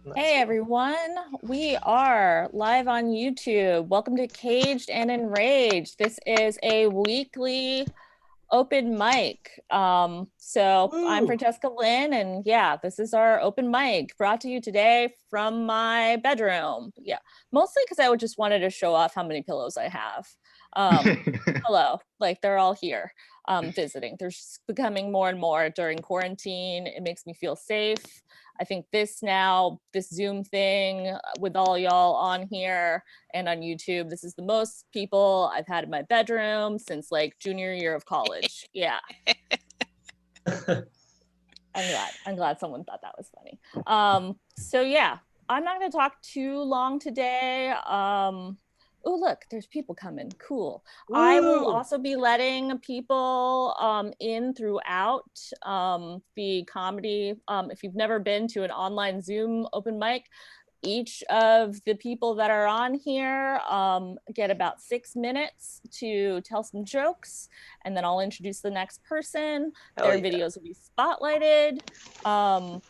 That's Hey cool. everyone, we are live on YouTube. Welcome to Caged and Enraged. This is a weekly open mic. So I'm Woo! Francesca Lynn, and yeah, this is our open mic brought to you today from my bedroom. Yeah, mostly because I just wanted to show off how many pillows I have. Hello, like they're all here visiting. There's just becoming more and more during quarantine. It makes me feel safe. I think this Zoom thing with all y'all on here and on YouTube, this is the most people I've had in my bedroom since like junior year of college. Yeah, I'm glad. I'm glad someone thought that was funny. So yeah, I'm not going to talk too long today. Oh, look, there's people coming. Cool. I will Woo! also be letting people in throughout the comedy. If you've never been to an online Zoom open mic, each of the people that are on here get about 6 minutes to tell some jokes, and then I'll introduce the next person. Hell Their yeah. videos will be spotlighted. Um,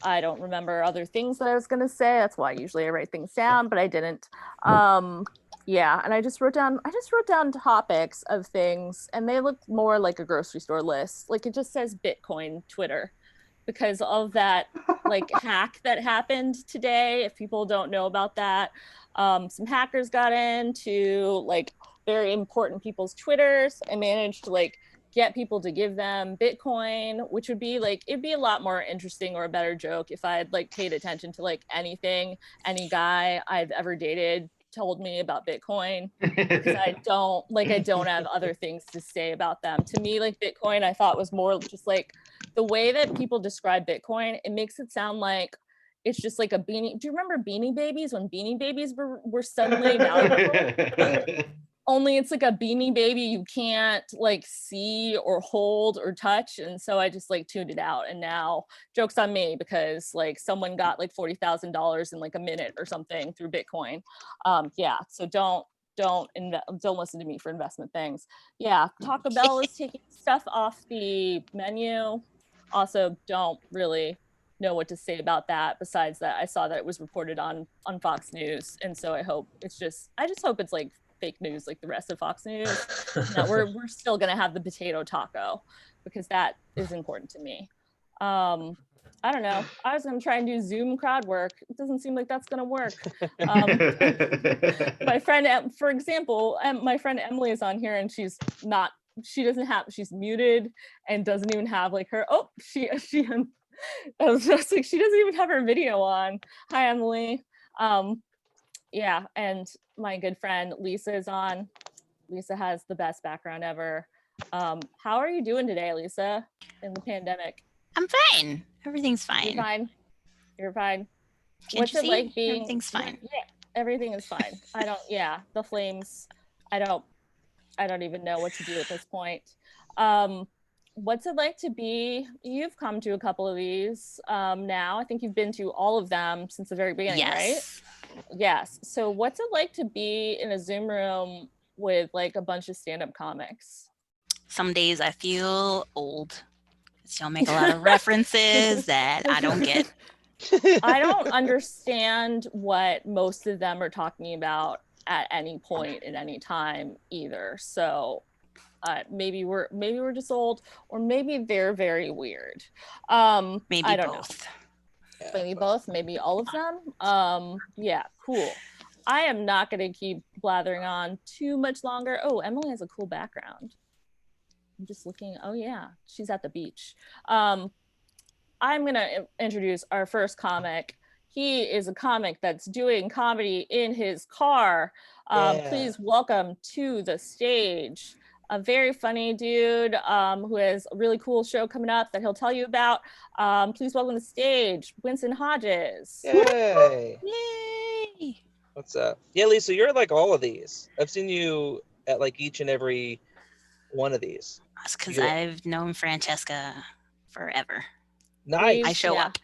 I don't remember other things that I was going to say. That's why usually I write things down, but I didn't. Um, yeah, and I just wrote down topics of things, and they look more like a grocery store list. Like it just says Bitcoin, Twitter, because of that like hack that happened today. If people don't know about that, some hackers got into like very important people's Twitters and managed to like get people to give them Bitcoin, which would be like it'd be a lot more interesting or a better joke if I had like paid attention to like anything any guy I've ever dated told me about Bitcoin, because I don't have other things to say about them. To me, like Bitcoin, I thought was more just like the way that people describe Bitcoin, it makes it sound like it's just like a beanie. Do you remember Beanie Babies when Beanie Babies were suddenly valuable? Only it's like a Beanie Baby you can't like see or hold or touch, and so I just like tuned it out. And now jokes on me because like someone got like $40,000 in like a minute or something through Bitcoin. Yeah, so don't listen to me for investment things. Yeah, Taco Bell is taking stuff off the menu. Also, don't really know what to say about that. Besides that, I saw that it was reported on Fox News, and so I just hope it's like fake news like the rest of Fox News, and that we're still gonna have the potato taco because that is important to me. Um, I don't know. I was gonna try and do Zoom crowd work. It doesn't seem like that's gonna work. Um, my friend, for example, my friend Emily is on here, and she's not. She doesn't have. She's muted and doesn't even have like her. Oh, she. I was just like she doesn't even have her video on. Hi, Emily. Um, yeah, and my good friend Lisa is on. Lisa has the best background ever. How are you doing today, Lisa, in the pandemic? I'm fine. Everything's You're fine. fine. You're fine. Can't What's you it see? like being Everything's you're fine. yeah, everything is fine. I don't yeah, the flames. I don't I don't even know what to do at this point. Um what's it like to be you've come to a couple of these now. I think you've been to all of them since the very beginning, right? Yes. Yes. So what's it like to be in a Zoom room with like a bunch of stand-up comics? Some days I feel old. 'Cause y'all make a lot of references that I don't get. I don't understand what most of them are talking about at any point in any time either. So maybe we're just old, or maybe they're very weird. Maybe I don't know. both. Yeah, Maybe but both, maybe all of them. Yeah, cool. I am not going to keep blathering on too much longer. Oh, Emily has a cool background. I'm just looking. Oh yeah, she's at the beach. Um, I'm gonna introduce our first comic. He is a comic that's doing comedy in his car. yeah. Please welcome to the stage a very funny dude who has a really cool show coming up that he'll tell you about. Please welcome to the stage, Winston Hodges. Yay. Yay! What's up? Yeah, Lisa, you're like all of these. I've seen you at like each and every one of these. That's because You I've known Francesca forever. I We've nice. show yeah up.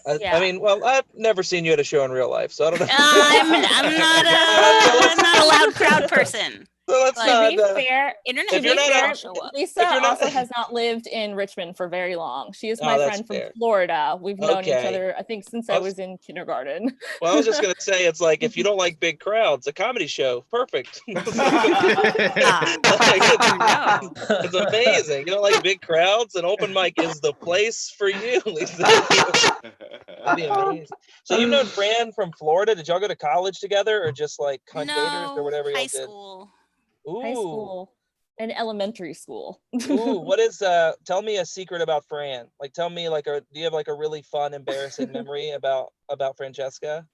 I yeah mean, well, I've never seen you at a show in real life, so I don't know. I'm I feel not like a loud crowd person. So let's Like, To not. be fair, Internet If you're dating not will a- show up. Lisa if you're not- also has not lived in Richmond for very long. She is Oh, my that's friend from fair. Florida. We've known each Okay. other, I think, since I was in kindergarten. Well, I was just gonna say, it's like if you don't like big crowds, a comedy show, perfect. No. It's amazing. You don't like big crowds, and open mic is the place for you, Lisa. That'd be amazing. So you've known Fran from Florida. Did y'all go to college together, or just like hunt gators or No, whatever y'all high did? school. Ooh, High school and elementary school. ooh. What is? Tell me a secret about Fran. Like, tell me like do you have like a really fun, embarrassing memory about Francesca?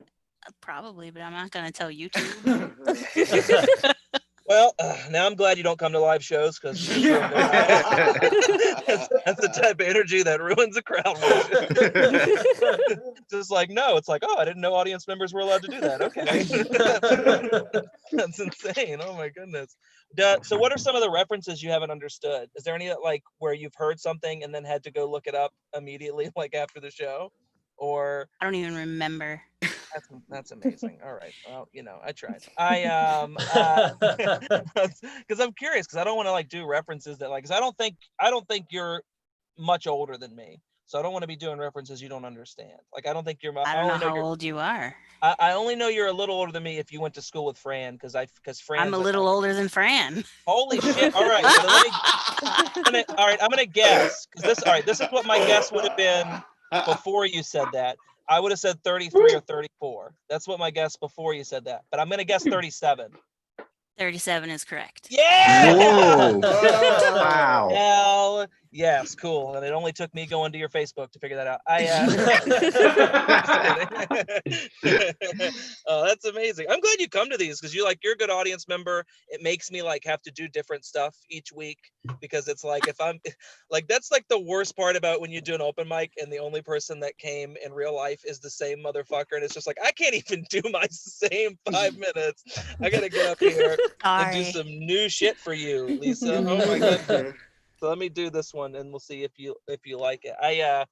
Probably, but I'm not gonna tell YouTube. Well, now I'm glad you don't come to live shows because that's the type of energy that ruins a crowd work. Just like, no, it's like, oh, I didn't know audience members were allowed to do that. Okay. That's insane. Oh my goodness. So what are some of the references you haven't understood? Is there any that like where you've heard something and then had to go look it up immediately, like after the show? Or I don't even remember. that's amazing. All right. Well, I tried. Because I'm curious, because I don't want to like do references that like, because I don't think you're much older than me, so I don't want to be doing references you don't understand. Like I don't think you're. I don't know how old you are. I only know you're a little older than me if you went to school with Fran, because Fran's I'm a little older than Fran. Holy shit! All right. I'm gonna guess because this is what my guess would have been before you said that. I would have said 33 or 34. That's what my guess before you said that. But I'm gonna guess 37. 37 is correct. Yeah! Whoa. Wow. Hell yes, cool. And it only took me going to your Facebook to figure that out. Oh, that's amazing. I'm glad you come to these because you're a good audience member. It makes me like have to do different stuff each week because it's like if I'm like that's like the worst part about when you do an open mic and the only person that came in real life is the same motherfucker, and it's just like I can't even do my same 5 minutes. I gotta get up here and do some new shit for you, Lisa. Oh my goodness. So let me do this one and we'll see if you like it. I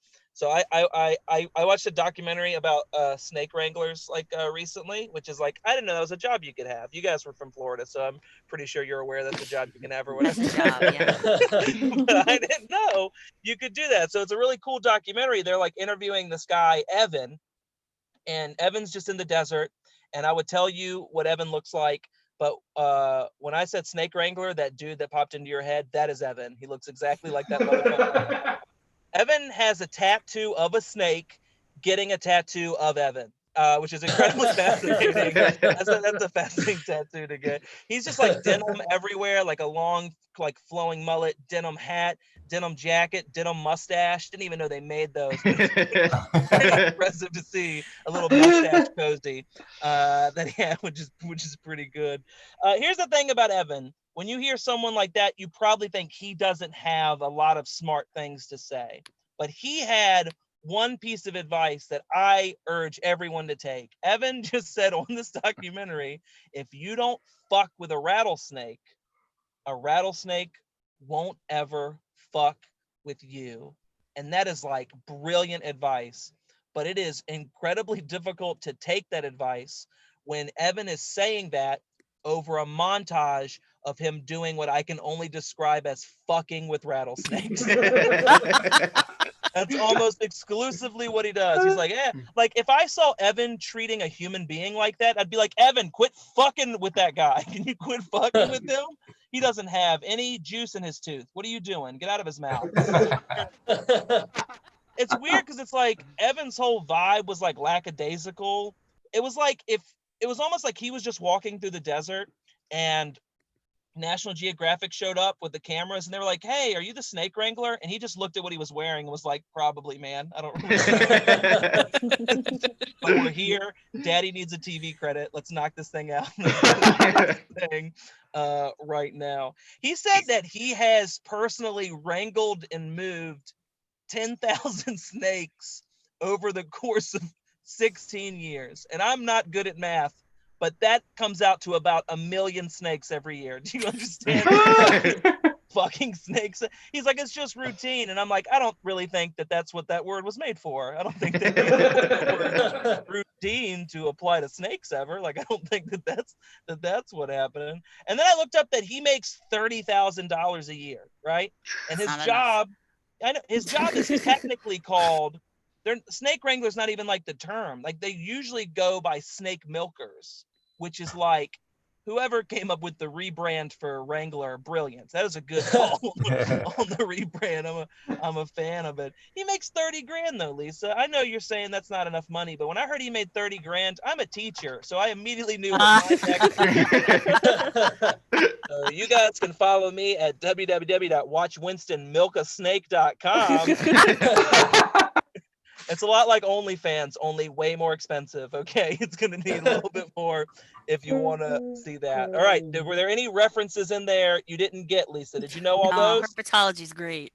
watched a documentary about snake wranglers recently, which is like I didn't know that was a job you could have. You guys were from Florida, so I'm pretty sure you're aware that's a job you can have or whatever. Job, yeah. But I didn't know you could do that. So it's a really cool documentary. They're like interviewing this guy, Evan, and Evan's just in the desert. And I would tell you what Evan looks like. But when I said snake wrangler, that dude that popped into your head, that is Evan. He looks exactly like that motherfucker. Evan has a tattoo of a snake getting a tattoo of Evan, which is incredibly fascinating. That's a fascinating tattoo to get. He's just like denim everywhere, like a long, like flowing mullet, denim hat, denim jacket, denim mustache. Didn't even know they made those. Pretty impressive to see a little mustache cozy that he had, which is pretty good. Here's the thing about Evan. When you hear someone like that, you probably think he doesn't have a lot of smart things to say. But he had one piece of advice that I urge everyone to take. Evan just said on this documentary, if you don't fuck with a rattlesnake won't ever fuck with you. And that is like brilliant advice. But it is incredibly difficult to take that advice when Evan is saying that over a montage of him doing what I can only describe as fucking with rattlesnakes. That's almost exclusively what he does. He's like, like if I saw Evan treating a human being like that, I'd be like, Evan, quit fucking with that guy. Can you quit fucking with him? He doesn't have any juice in his tooth. What are you doing? Get out of his mouth. It's weird because it's like Evan's whole vibe was like lackadaisical. It was almost like he was just walking through the desert and National Geographic showed up with the cameras and they were like, hey, are you the snake wrangler? And he just looked at what he was wearing and was like, probably, man. I don't remember. But we're here. Daddy needs a TV credit. Let's knock this thing out. Right now. He said that he has personally wrangled and moved 10,000 snakes over the course of 16 years. And I'm not good at math, but that comes out to about 1 million snakes every year. Do you understand? Fucking snakes. He's like, it's just routine. And I'm like, I don't really think that that's what that word was made for. I don't think that word 15 to apply to snakes ever. Like, I don't think that's what happened. And then I looked up that he makes $30,000 a year, right? And his job, I know his job is technically called. Snake wrangler's not even like the term. Like, they usually go by snake milkers, which is like whoever came up with the rebrand for Wrangler, brilliant. That is a good call on the rebrand. I'm a fan of it. He makes 30 grand though, Lisa. I know you're saying that's not enough money, but when I heard he made 30 grand, I'm a teacher, so I immediately knew what my next. So you guys can follow me at www.watchwinstonmilkasnake.com. It's a lot like OnlyFans, only way more expensive. Okay, it's gonna need a little bit more if you want to see that. All right, were there any references in there you didn't get, Lisa? Did you know all those? Herpetology is great.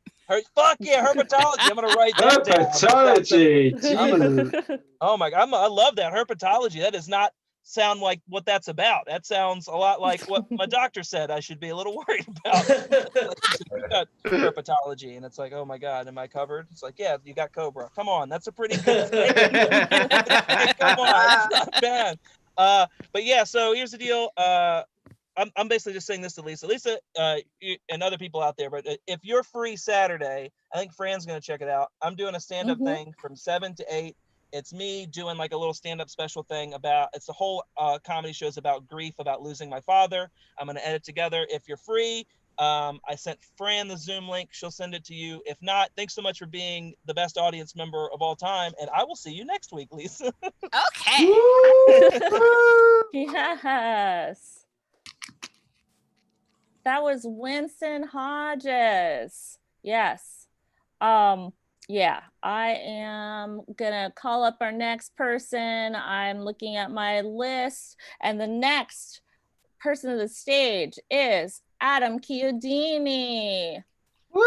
Fuck yeah, herpetology. I'm gonna write that down. Herpetology. Oh my god, I love that herpetology. That does not sound like what that's about. That sounds a lot like what my doctor said I should be a little worried about. Like, you got herpetology, and it's like, oh my god, am I covered? It's like, yeah, you got cobra. Come on, that's a pretty good thing. Come on, it's not bad. But yeah, so here's the deal. I'm basically just saying this to Lisa. Lisa, and other people out there, but if you're free Saturday, I think Fran's gonna check it out. I'm doing a stand-up thing from 7 to 8. It's me doing like a little stand-up special thing about, it's the whole comedy shows about grief, about losing my father. I'm going to edit together. If you're free, I sent Fran the Zoom link. She'll send it to you. If not, thanks so much for being the best audience member of all time. And I will see you next week, Lisa. Okay. Yes. That was Winston Hodges. Yes. Yeah, I am gonna call up our next person. I'm looking at my list, and the next person of the stage is Adam Chiodini. Woo!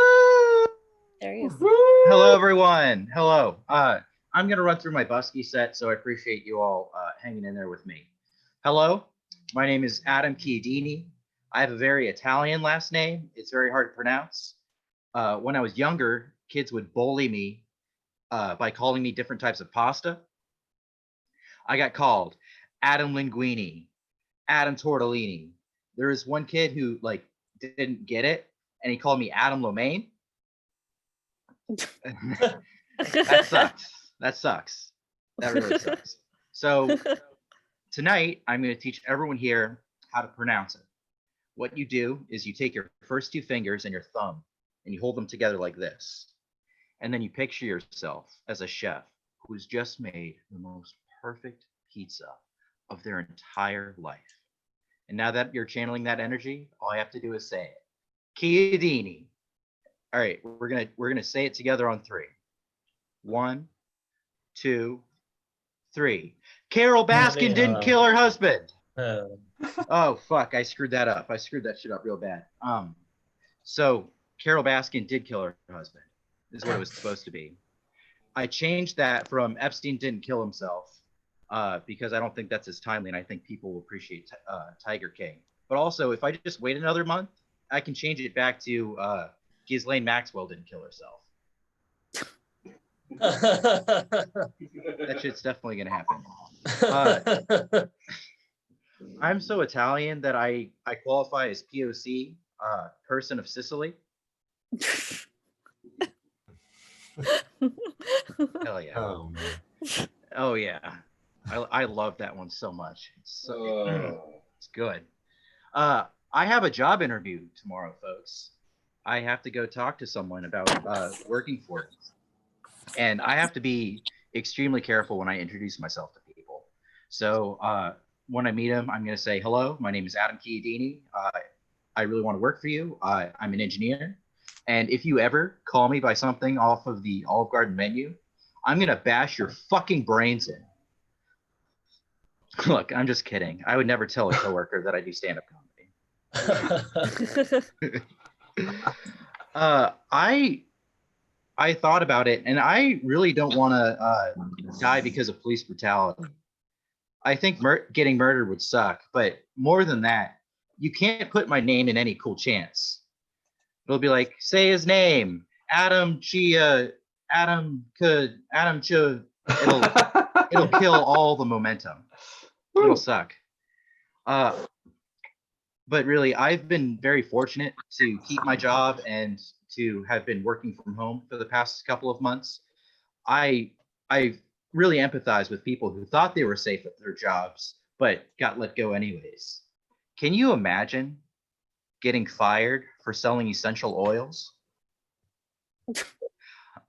There he is. Hello, everyone. Hello. I'm going to run through my busky set, so I appreciate you all hanging in there with me. Hello, my name is Adam Chiodini. I have a very Italian last name. It's very hard to pronounce. When I was younger, kids would bully me by calling me different types of pasta. I got called Adam Linguini, Adam Tortellini. There was one kid who like didn't get it, and he called me Adam Lomaine. That sucks. That sucks. That really sucks. So tonight, I'm going to teach everyone here how to pronounce it. What you do is you take your first 2 fingers and your thumb, and you hold them together like this. And then you picture yourself as a chef who's just made the most perfect pizza of their entire life. And now that you're channeling that energy, all I have to do is say it. Chiodini. All right, we're gonna say it together on 3. 1, 2, 3. Carol Baskin didn't kill her husband. Oh fuck, I screwed that up. I screwed that shit up real bad. So Carol Baskin did kill her husband, is what it was supposed to be. I changed that from Epstein didn't kill himself because I don't think that's as timely, and I think people will appreciate Tiger King. But also, if I just wait another month, I can change it back to Ghislaine Maxwell didn't kill herself. That shit's definitely gonna happen. I'm so Italian that I qualify as POC, person of Sicily. Hell yeah. Oh man. Oh yeah. I love that one so much. It's good. I have a job interview tomorrow, folks. I have to go talk to someone about working for it. And I have to be extremely careful when I introduce myself to people. So when I meet them, I'm going to say, hello, my name is Adam Chiodini. I really want to work for you. I'm an engineer. And if you ever call me by something off of the Olive Garden menu, I'm going to bash your fucking brains in. Look, I'm just kidding. I would never tell a coworker that I do stand-up comedy. I thought about it, and I really don't want to die because of police brutality. I think getting murdered would suck, but more than that, you can't put my name in any cool chance. It'll be like, say his name, Adam Chia, Adam Ch. It'll It'll kill all the momentum. It'll suck. But really, I've been very fortunate to keep my job and to have been working from home for the past couple of months. I really empathize with people who thought they were safe at their jobs, but got let go anyways. Can you imagine getting fired for selling essential oils?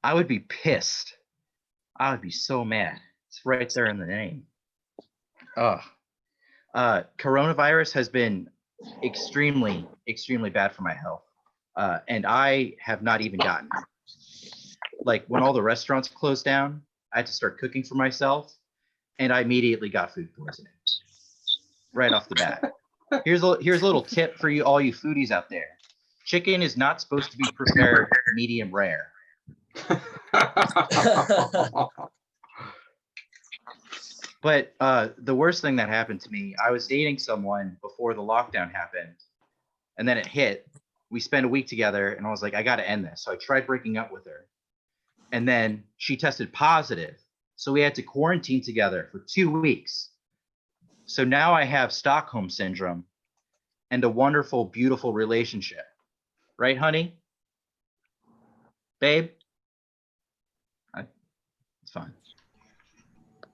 I would be pissed. I would be so mad. It's right there in the name. Coronavirus has been extremely, extremely bad for my health. And I have not even gotten it. Like when all the restaurants closed down, I had to start cooking for myself, and I immediately got food poisoning right off the bat. Here's a little tip for you, all you foodies out there. Chicken is not supposed to be prepared medium rare. But the worst thing that happened to me, I was dating someone before the lockdown happened, and then it hit. We spent a week together, and I was like, I got to end this. So I tried breaking up with her, and then she tested positive. So we had to quarantine together for 2 weeks. So now I have Stockholm syndrome and a wonderful, beautiful relationship. Right, honey? Babe? It's fine.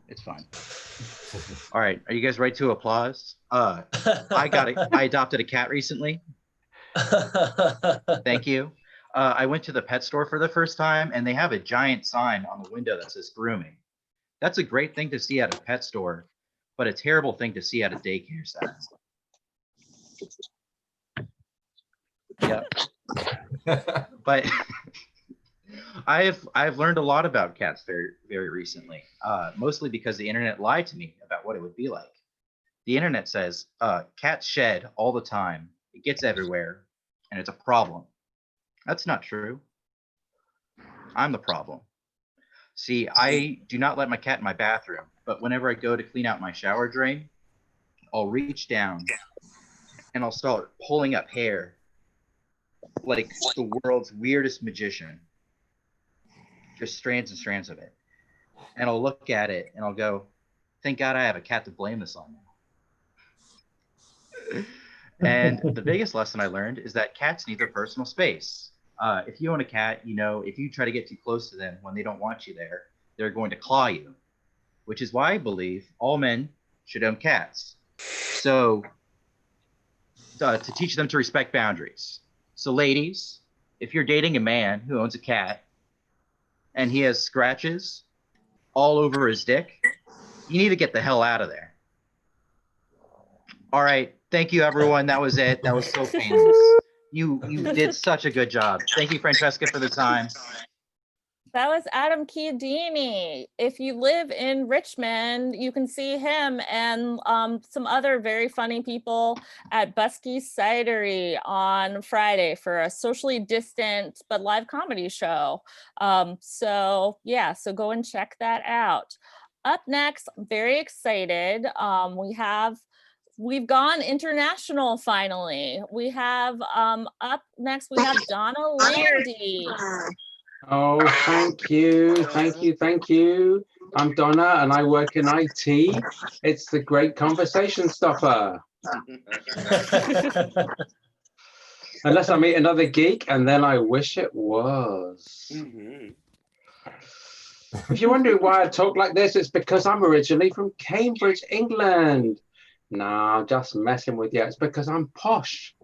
It's fine. All right. Are you guys ready to applause? I adopted a cat recently. Thank you. I went to the pet store for the first time, and they have a giant sign on the window that says grooming. That's a great thing to see at a pet store, but a terrible thing to see at a daycare center. Yep. But I've learned a lot about cats very, very recently, mostly because the internet lied to me about what it would be like. The internet says cats shed all the time. It gets everywhere, and it's a problem. That's not true. I'm the problem. See, I do not let my cat in my bathroom, but whenever I go to clean out my shower drain, I'll reach down and I'll start pulling up hair like the world's weirdest magician. Just strands and strands of it. And I'll look at it and I'll go, thank God I have a cat to blame this on now. And the biggest lesson I learned is that cats need their personal space. If you own a cat, you know, if you try to get too close to them when they don't want you there, they're going to claw you, which is why I believe all men should own cats. So to teach them to respect boundaries. So ladies, if you're dating a man who owns a cat and he has scratches all over his dick, you need to get the hell out of there. All right. Thank you, everyone. That was it. That was so painless. You did such a good job. Thank you, Francesca, for the time. That was Adam Chiodini. If you live in Richmond, you can see him and some other very funny people at Busky's Cidery on Friday for a socially distant but live comedy show. So go and check that out. Up next, I'm very excited. We've gone international finally. We have up next, we have Donna Landy. Oh, thank you. I'm Donna and I work in IT. It's the great conversation stopper. Unless I meet another geek, and then I wish it was. If you're wondering why I talk like this, it's because I'm originally from Cambridge, England. Nah, I'm just messing with you. It's because I'm posh.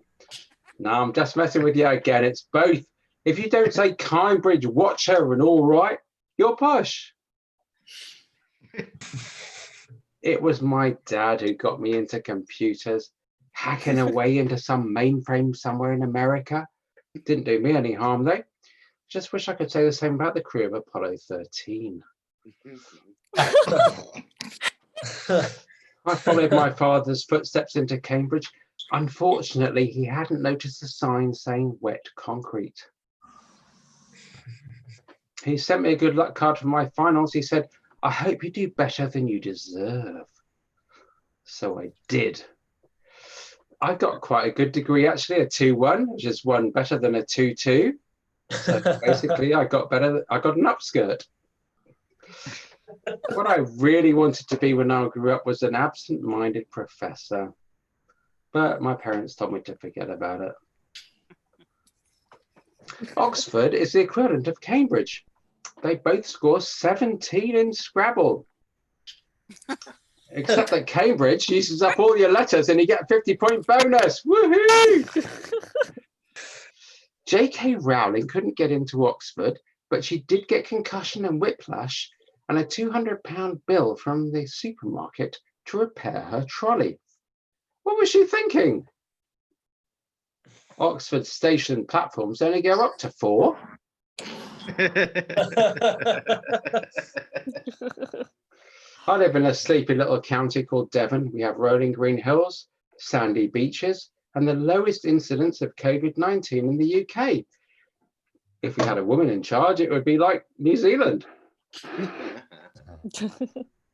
No, I'm just messing with you again. It's both. If you don't say Cambridge Watcher and all right, you're posh. It was my dad who got me into computers, hacking away into some mainframe somewhere in America. Didn't do me any harm, though. Just wish I could say the same about the crew of Apollo 13. I followed my father's footsteps into Cambridge. Unfortunately, he hadn't noticed the sign saying wet concrete. He sent me a good luck card for my finals. He said, I hope you do better than you deserve. So I did. I got quite a good degree, actually, a 2-1, which is one better than a 2-2. So basically, I got an upskirt. What I really wanted to be when I grew up was an absent-minded professor. But my parents told me to forget about it. Oxford is the equivalent of Cambridge. They both score 17 in Scrabble. Except that Cambridge uses up all your letters and you get a 50-point bonus. Woohoo! J.K. Rowling couldn't get into Oxford, but she did get concussion and whiplash and a £200 bill from the supermarket to repair her trolley. What was she thinking? Oxford station platforms only go up to 4. I live in a sleepy little county called Devon. We have rolling green hills, sandy beaches, and the lowest incidence of COVID-19 in the UK. If we had a woman in charge, it would be like New Zealand.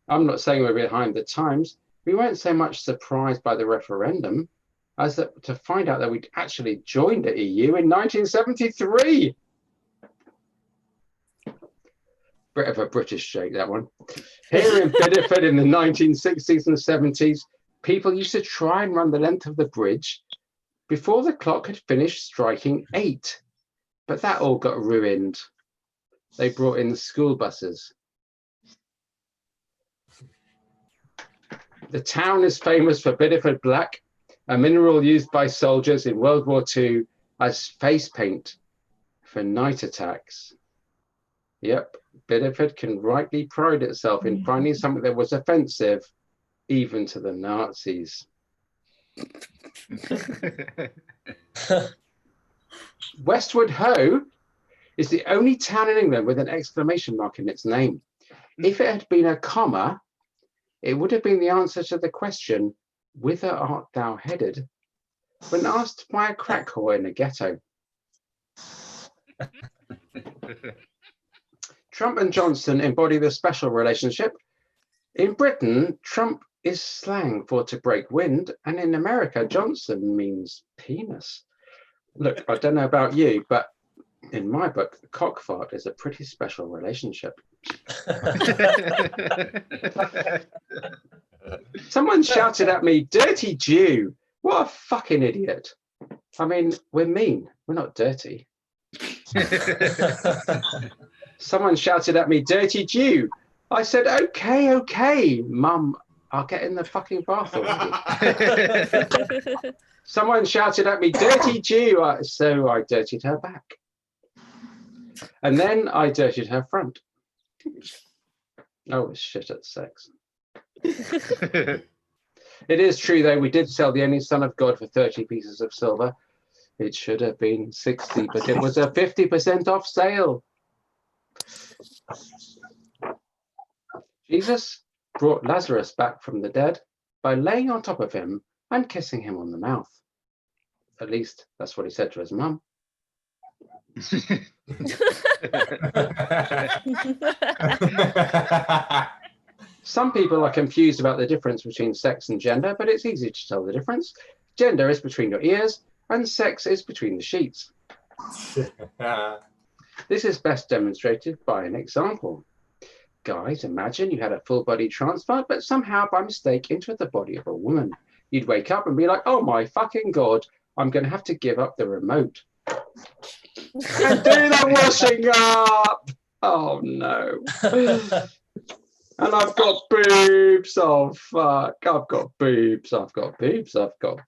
I'm not saying we're behind the times. We weren't so much surprised by the referendum as that to find out that we'd actually joined the EU in 1973. Bit of a British joke, that one. Here in Bideford in the 1960s and 70s, people used to try and run the length of the bridge before the clock had finished striking 8. But that all got ruined. They brought in the school buses. The town is famous for Bideford Black, a mineral used by soldiers in World War II as face paint for night attacks. Yep, Bideford can rightly pride itself in finding something that was offensive, even to the Nazis. Westward Ho is the only town in England with an exclamation mark in its name. If it had been a comma, it would have been the answer to the question, "Whither art thou headed?" when asked by a crack whore in a ghetto. Trump and Johnson embody the special relationship. In Britain, Trump is slang for to break wind, and in America, Johnson means penis. Look, I don't know about you, but in my book, cockfart is a pretty special relationship. Someone shouted at me, "Dirty Jew." What a fucking idiot. I mean, we're mean, we're not dirty. Someone shouted at me, "Dirty Jew." I said, okay, Mum, I'll get in the fucking bath already. Someone shouted at me, "Dirty Jew." So I dirtied her back. And then I dirtied her front. I was shit at sex. It is true, though, we did sell the only Son of God for 30 pieces of silver. It should have been 60, but it was a 50% off sale. Jesus brought Lazarus back from the dead by laying on top of him and kissing him on the mouth. At least that's what he said to his mum. Some people are confused about the difference between sex and gender, but it's easy to tell the difference. Gender is between your ears and sex is between the sheets. This is best demonstrated by an example. Guys, imagine you had a full body transplant, but somehow by mistake entered the body of a woman. You'd wake up and be like, "Oh my fucking God, I'm going to have to give up the remote and do the washing up." Oh no. And I've got boobs. Oh fuck. I've got boobs. I've got boobs. I've got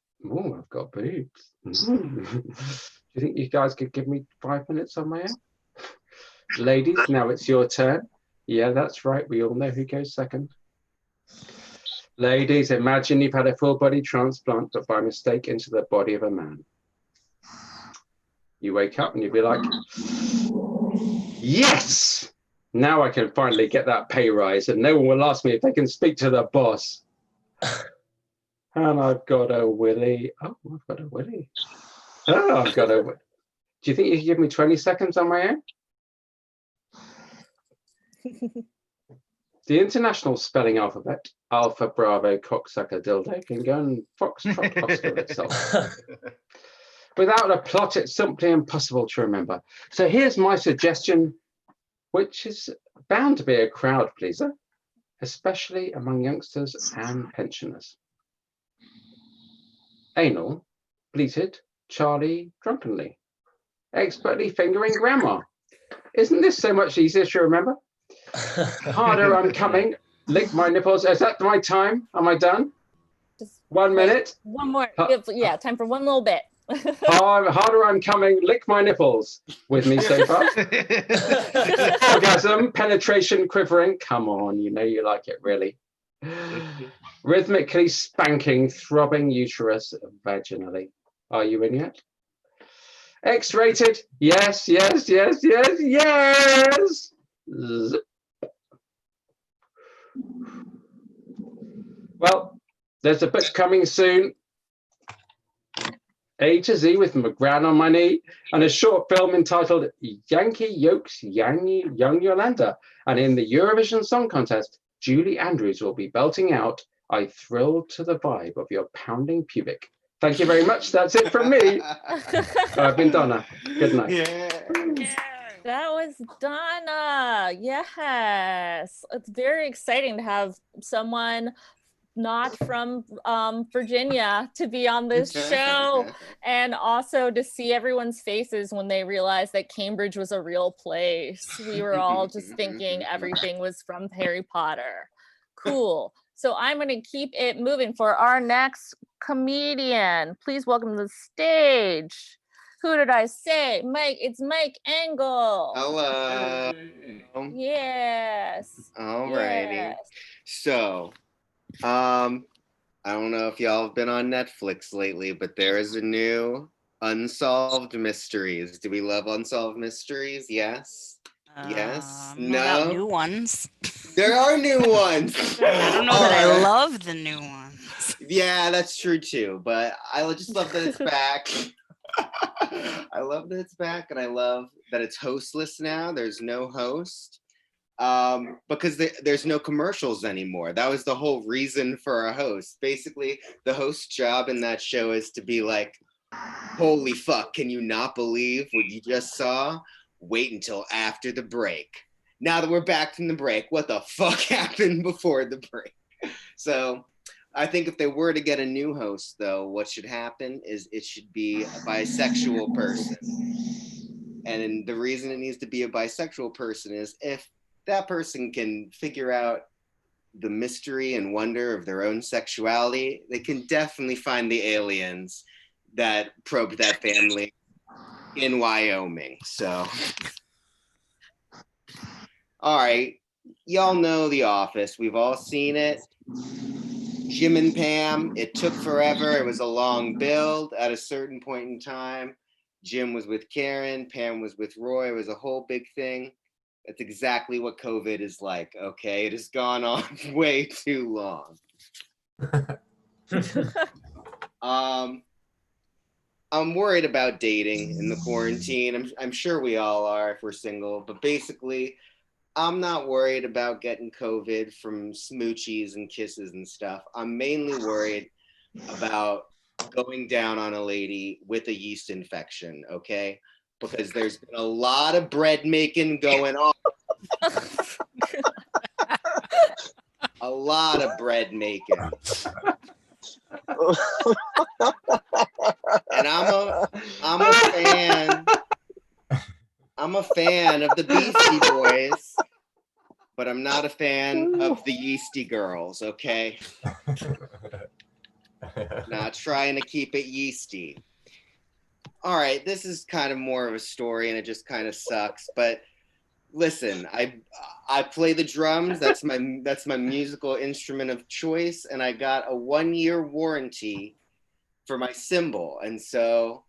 boobs. Do you think you guys could give me 5 minutes on my own? Ladies, now it's your turn. Yeah, that's right. We all know who goes second. Ladies, imagine you've had a full body transplant, but by mistake into the body of a man. You wake up and you'll be like, "Yes! Now I can finally get that pay rise and no one will ask me if they can speak to the boss." And I've got a willy. Oh, I've got a willy. Oh, I've got a. Do you think you can give me 20 seconds on my own? The international spelling alphabet, Alpha, Bravo, Cocksucker, Dildo, can go and foxtrot Oscar itself. Without a plot, it's simply impossible to remember. So here's my suggestion, which is bound to be a crowd pleaser. especially among youngsters and pensioners. Anal, bleated Charlie drunkenly, expertly fingering grandma. Isn't this so much easier to remember? Harder, I'm coming. Lick my nipples. Is that my time? Am I done? Just 1 wait, minute. one more. Yeah, time for one little bit. Harder, I'm coming. Lick my nipples. With me so far? Orgasm, penetration, quivering. Come on, you know you like it, really. Rhythmically spanking, throbbing uterus vaginally. Are you in yet? X-rated. Yes, yes, yes, yes, yes. Zip. Well, there's a book coming soon. A to Z with McGran on my knee, and a short film entitled Yankee Yolks Young Yolanda. And in the Eurovision Song Contest, Julie Andrews will be belting out I Thrill to the Vibe of Your Pounding Pubic. Thank you very much. That's it from me. I've been Donna. Good night. That was Donna. Yes. It's very exciting to have someone not from Virginia to be on this show, and also to see everyone's faces when they realized that Cambridge was a real place. We were all just thinking everything was from Harry Potter. Cool. So I'm going to keep it moving for our next comedian. Please welcome to the stage. Who did I say? Mike. It's Mike Engel. Hello. Yes. Alrighty. Yes. So, I don't know if y'all have been on Netflix lately, but there is a new Unsolved Mysteries. Do we love Unsolved Mysteries? Yes. Yes. What about new No. ones? There are new ones. I don't know that I love the new ones. Yeah, that's true too. But I just love that it's back. I love that it's back, and I love that it's hostless now. There's no host. Because there's no commercials anymore. That was the whole reason for a host. Basically, the host job in that show is to be like, holy fuck, can you not believe what you just saw? Wait until after the break. Now that we're back from the break, what the fuck happened before the break? So I think if they were to get a new host, though, what should happen is it should be a bisexual person. And the reason it needs to be a bisexual person is if that person can figure out the mystery and wonder of their own sexuality, they can definitely find the aliens that probed that family in Wyoming. So, all right, y'all know The Office. We've all seen it. Jim and Pam, it took forever. It was a long build. At a certain point in time, Jim was with Karen, Pam was with Roy. It was a whole big thing. That's exactly what COVID is like, okay? It has gone on way too long. I'm worried about dating in the quarantine. I'm sure we all are if we're single, but basically, I'm not worried about getting COVID from smoochies and kisses and stuff. I'm mainly worried about going down on a lady with a yeast infection, okay? Because there's been a lot of bread making going on. A lot of bread making. And I'm a fan. I'm a fan of the Beastie Boys, but I'm not a fan of the Yeasty Girls, okay? Not trying to keep it yeasty. All right, this is kind of more of a story and it just kind of sucks, but listen, I play the drums. That's my musical instrument of choice, and I got a 1-year warranty for my cymbal. And so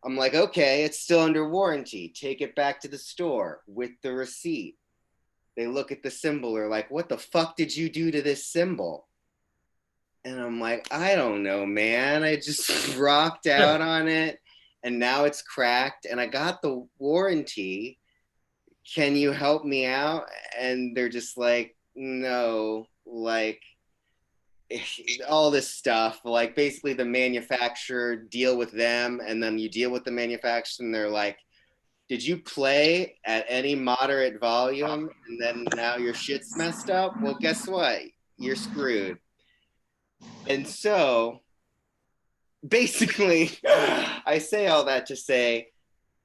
I'm like, okay, it's still under warranty. Take it back to the store with the receipt. They look at the cymbal, they're like, what the fuck did you do to this cymbal? And I'm like, I don't know, man. I just rocked out on it, and now it's cracked, and I got the warranty. Can you help me out? And they're just like, no, like all this stuff, like basically the manufacturer, deal with them, and then you deal with the manufacturer, and they're like, did you play at any moderate volume and then now your shit's messed up? Well, guess what? You're screwed. And so basically, I say all that to say,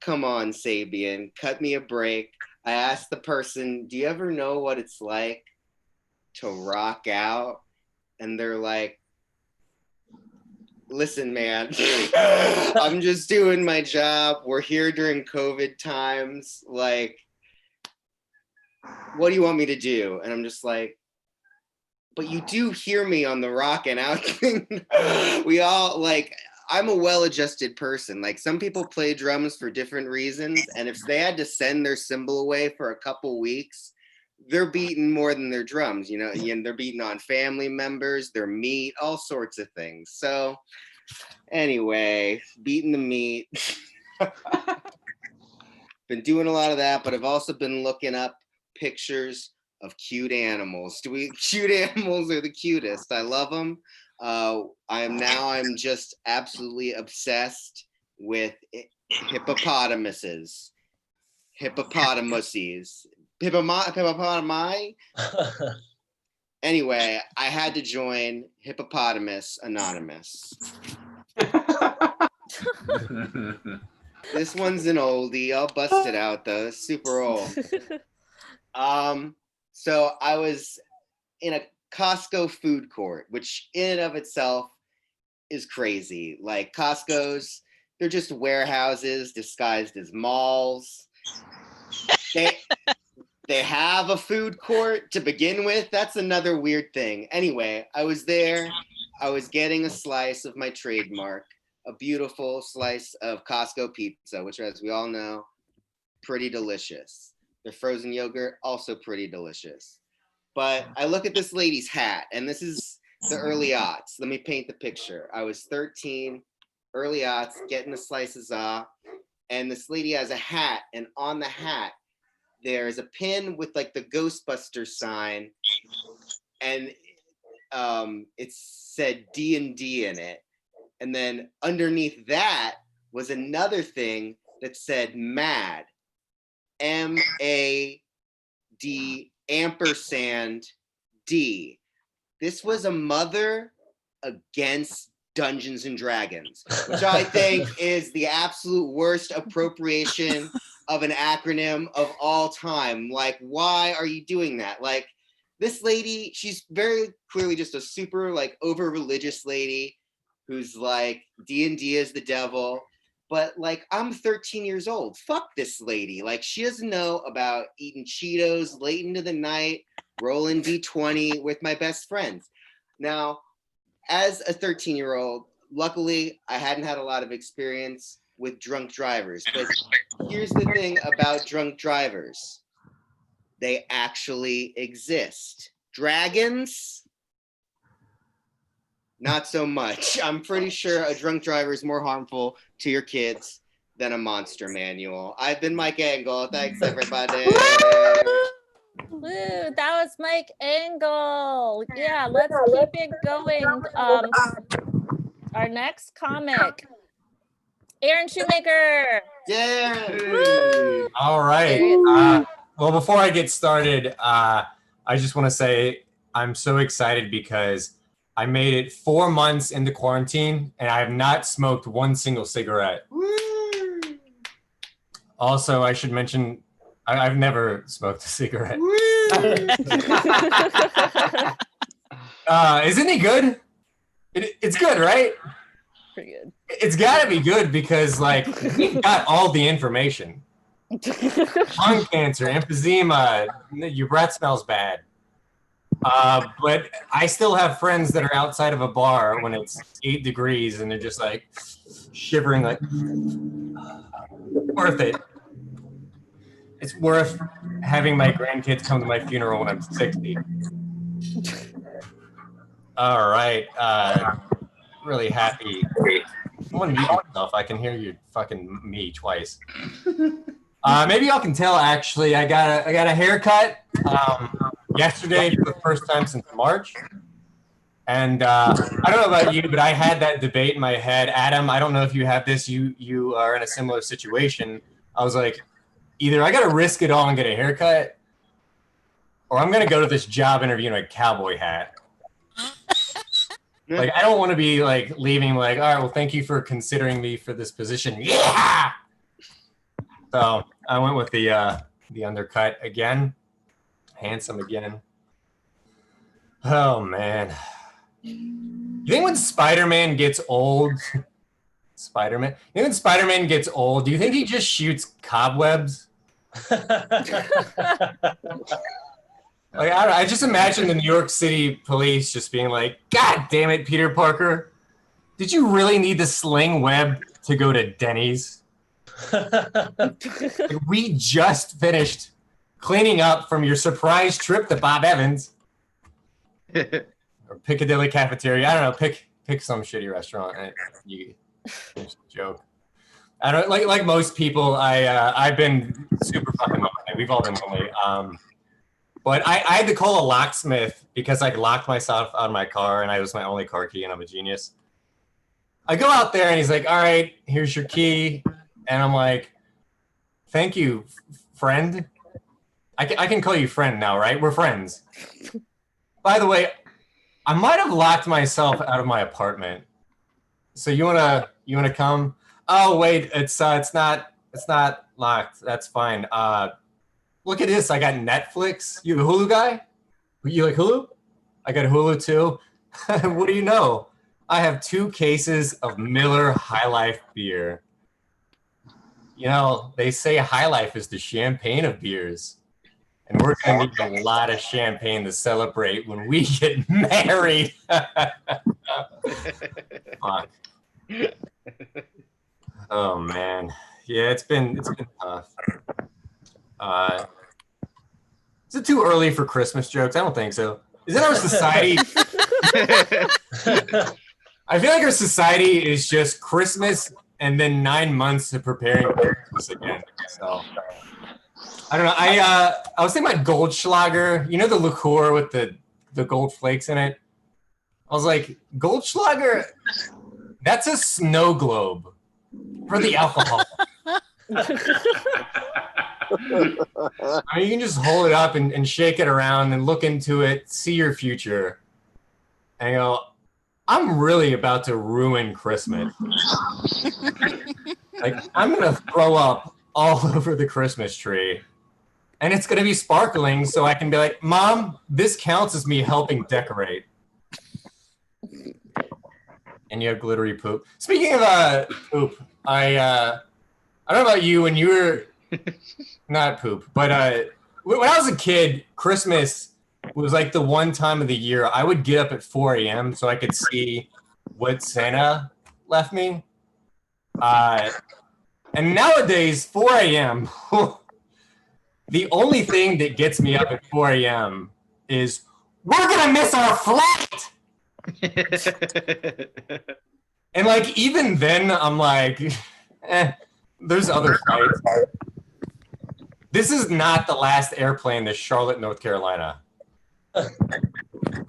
come on, Sabian, cut me a break. I asked the person, do you ever know what it's like to rock out? And they're like, listen, man, I'm just doing my job. We're here during COVID times. Like, what do you want me to do? And I'm just like, but you do hear me on the rocking out thing. We all, like, I'm a well-adjusted person. Like, some people play drums for different reasons. And if they had to send their cymbal away for a couple weeks, they're beating more than their drums, you know, they're beating on family members, their meat, all sorts of things. So anyway, beating the meat. Been doing a lot of that, but I've also been looking up pictures of cute animals. Cute animals are the cutest. I love them. I'm just absolutely obsessed with hippopotamuses. Hippopotami. Anyway, I had to join Hippopotamus Anonymous. This one's an oldie. I'll bust it out though. It's super old. So I was in a Costco food court, which in and of itself is crazy. Like, Costco's, they're just warehouses disguised as malls. They have a food court to begin with. That's another weird thing. Anyway, I was there. I was getting a slice of my trademark, a beautiful slice of Costco pizza, which, as we all know, pretty delicious. The frozen yogurt, also pretty delicious. But I look at this lady's hat, and this is the early aughts. Let me paint the picture. I was 13, early aughts, getting the slices off, and this lady has a hat, and on the hat, there's a pin with like the Ghostbusters sign, and it said D&D in it. And then underneath that was another thing that said MAD, M-A-D ampersand D. This was a mother against Dungeons and Dragons, which I think is the absolute worst appropriation of an acronym of all time. Like, why are you doing that? Like, this lady, she's very clearly just a super like over religious lady who's like, D&D is the devil. But like, I'm 13 years old. Fuck this lady. Like, she doesn't know about eating Cheetos late into the night, rolling D20 with my best friends. Now, as a 13-year-old, luckily, I hadn't had a lot of experience with drunk drivers. But here's the thing about drunk drivers. They actually exist. Dragons? Not so much. I'm pretty sure a drunk driver is more harmful to your kids than a monster manual. I've been Mike Engel. Thanks, everybody. Woo, that was Mike Engel. Yeah, let's keep it going. Our next comic, Aaron Shoemaker. Yeah. Woo! All right. Well, before I get started, I just want to say I'm so excited because I made it 4 months into quarantine and I have not smoked one single cigarette. Woo. Also, I should mention I've never smoked a cigarette. Isn't he good? It's good, right? Pretty good. It's got to be good because, like, we've got all the information. Lung cancer, emphysema, your breath smells bad. But I still have friends that are outside of a bar when it's 8 degrees and they're just like shivering, like, worth it. It's worth having my grandkids come to my funeral when I'm 60. All right. Really happy. Someone mute yourself. I can hear you fucking me twice. Maybe y'all can tell, actually, I got a haircut yesterday for the first time since March. And I don't know about you, but I had that debate in my head. Adam, I don't know if you have this. You are in a similar situation. I was like, either I got to risk it all and get a haircut, or I'm going to go to this job interview in a cowboy hat. Like, I don't want to be like leaving like, all right, well, thank you for considering me for this position. Yeah. So I went with the undercut again. Handsome again. Oh man. You think when Spider-Man gets old, you think when Spider-Man gets old, do you think he just shoots cobwebs? Like, I just imagine the New York City police just being like, God damn it, Peter Parker. Did you really need to sling web to go to Denny's? Like, we just finished cleaning up from your surprise trip to Bob Evans. Or Piccadilly Cafeteria. I don't know. Pick some shitty restaurant. It's a joke. I don't like most people. I've been super fucking lonely. We've all been lonely. But I had to call a locksmith because I locked myself out of my car and I was my only car key and I'm a genius. I go out there and he's like, all right, here's your key. And I'm like, thank you, friend. I can call you friend now, right? We're friends. By the way, I might have locked myself out of my apartment. So you wanna come? Oh wait, it's not locked. That's fine. Look at this. I got Netflix. You a Hulu guy? You like Hulu? I got Hulu too. What do you know? I have 2 cases of Miller High Life beer. You know, they say High Life is the champagne of beers. And we're going to need a lot of champagne to celebrate when we get married. Fuck. Oh, man. Yeah, it's been tough. Is it too early for Christmas jokes? I don't think so. Is it our society? I feel like our society is just Christmas and then 9 months of preparing for Christmas again. So I don't know. I was thinking about Goldschlager. You know the liqueur with the gold flakes in it? I was like, Goldschlager, that's a snow globe for the alcohol. I mean, you can just hold it up and shake it around and look into it, see your future, and go, I'm really about to ruin Christmas. Like, I'm going to throw up all over the Christmas tree. And it's going to be sparkling, so I can be like, Mom, this counts as me helping decorate. And you have glittery poop. Speaking of poop, I don't know about you when you were not poop, but when I was a kid, Christmas was like the one time of the year I would get up at 4 a.m. so I could see what Santa left me. And nowadays, 4 a.m., the only thing that gets me up at 4 a.m. is, we're going to miss our flight! And like, even then, I'm like, there's other flights. This is not the last airplane to Charlotte, North Carolina.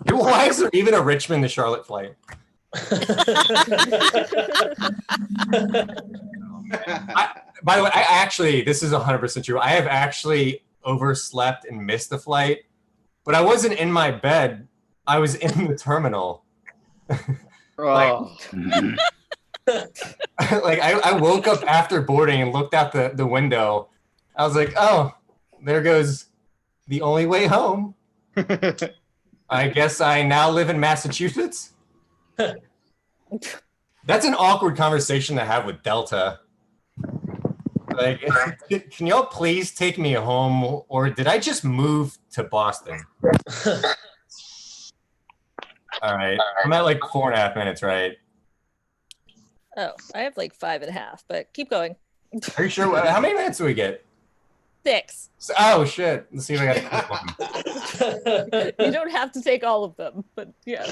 Why is there even a Richmond to Charlotte flight? By the way, I actually, this is 100% true. I have actually overslept and missed the flight, but I wasn't in my bed. I was in the terminal. Oh. Like I woke up after boarding and looked out the window. I was like, oh, there goes the only way home. I guess I now live in Massachusetts. That's an awkward conversation to have with Delta. Like, can y'all please take me home, or did I just move to Boston? All right, I'm at like 4.5 minutes, right? Oh, I have like 5.5, but keep going. Are you sure? How many minutes do we get? 6. Oh shit! Let's see if I got a quick one. You don't have to take all of them, but yeah.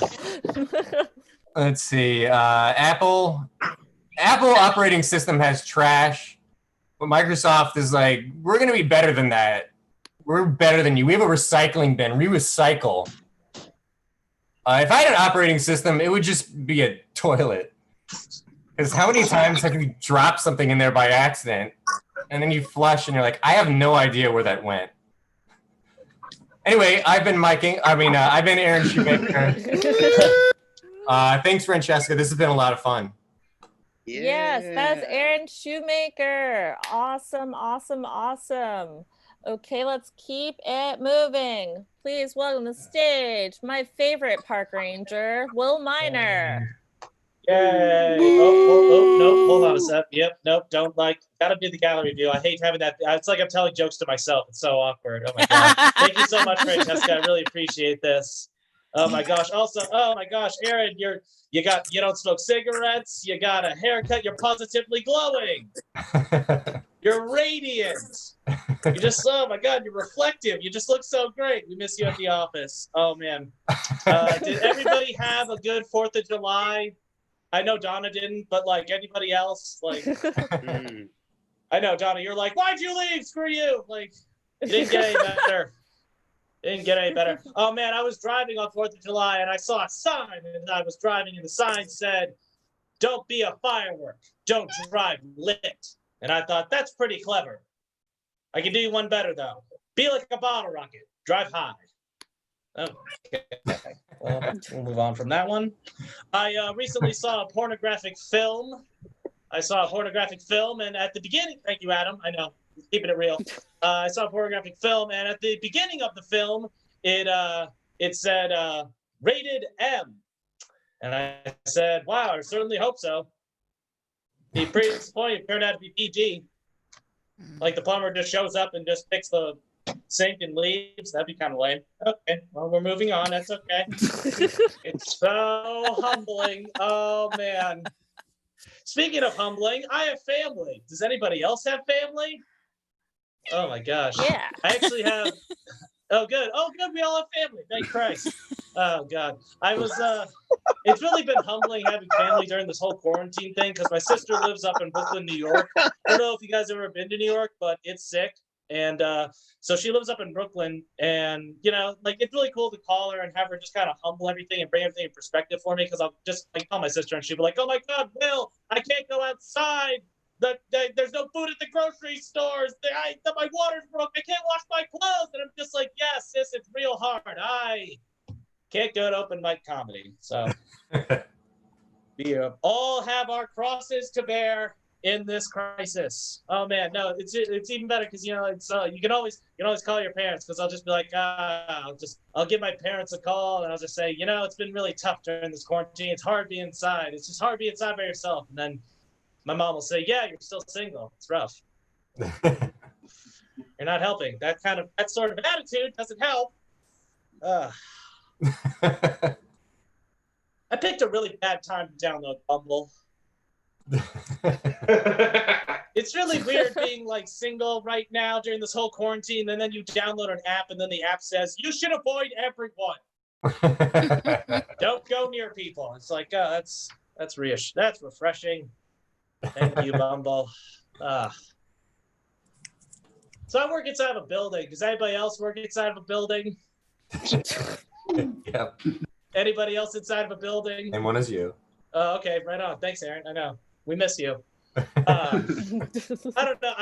Let's see. Apple operating system has trash, but Microsoft is like, we're gonna be better than that. We're better than you. We have a recycling bin. We recycle. If I had an operating system, it would just be a toilet. Because how many times have you dropped something in there by accident? and then you flush, and you're like, I have no idea where that went. Anyway, I've been I've been Aaron Shoemaker. Thanks, Francesca. This has been a lot of fun. Yes, that's Aaron Shoemaker. Awesome. Okay, let's keep it moving. Please welcome to the stage my favorite park ranger, Will Miner. Yay! Oh, nope. Hold on a sec. Yep, nope. Don't gotta do the gallery view. I hate having that. It's like I'm telling jokes to myself. It's so awkward. Oh my god. Thank you so much, Francesca. I really appreciate this. Oh my gosh. Also, oh my gosh, Aaron, you don't smoke cigarettes. You got a haircut. You're positively glowing. You're radiant. Oh my god, you're reflective. You just look so great. We miss you at the office. Oh man. Did everybody have a good 4th of July? I know Donna didn't, but like anybody else, like I know Donna, you're like, why'd you leave? Screw you. Like, you didn't get any better. Oh man, I was driving on 4th of July and I saw a sign, and I was driving and the sign said, don't be a firework, don't drive lit. And I thought, that's pretty clever. I can do you one better though. Be like a bottle rocket, drive high. Okay. Well, we'll move on from that one. I recently saw a pornographic film. And at the beginning, thank you, Adam. I know, keeping it real. I saw a pornographic film, and at the beginning of the film, it said rated M, and I said, "Wow, I certainly hope so." The previous point turned out to be PG. Like the plumber just shows up and just fixes the sink and leaves. That'd be kind of lame. Okay, well, we're moving on. That's okay. It's so humbling. Oh man. Speaking of humbling, I have family. Does anybody else have family? Oh my gosh. Yeah. I actually have. Oh good. We all have family. Thank Christ. Oh God. It's really been humbling having family during this whole quarantine thing, because my sister lives up in Brooklyn, New York. I don't know if you guys have ever been to New York, but it's sick. And so she lives up in Brooklyn, and it's really cool to call her and have her just kind of humble everything and bring everything in perspective for me, because I'll just call my sister and she'll be like, oh my God, Will, I can't go outside. There's no food at the grocery stores. My water's broke. I can't wash my clothes. And I'm just like, yes, sis, it's real hard. I can't go to open mic comedy. So we all have our crosses to bear in this crisis. Oh man, no, it's even better because it's you can always call your parents, because I'll just be like, I'll give my parents a call and I'll just say, it's been really tough during this quarantine. It's hard being inside. It's just hard being inside by yourself. And then my mom will say, yeah, you're still single. It's rough. You're not helping. That sort of attitude doesn't help. I picked a really bad time to download Bumble. It's really weird being single right now during this whole quarantine, and then you download an app and then the app says you should avoid everyone. Don't go near people. It's like, oh, that's refreshing. Thank you, Bumble. So I work inside of a building. Does anybody else work inside of a building? Yep. Anybody else inside of a building? And one is you. Oh, okay, right on. Thanks, Aaron. I know. We miss you. I don't know.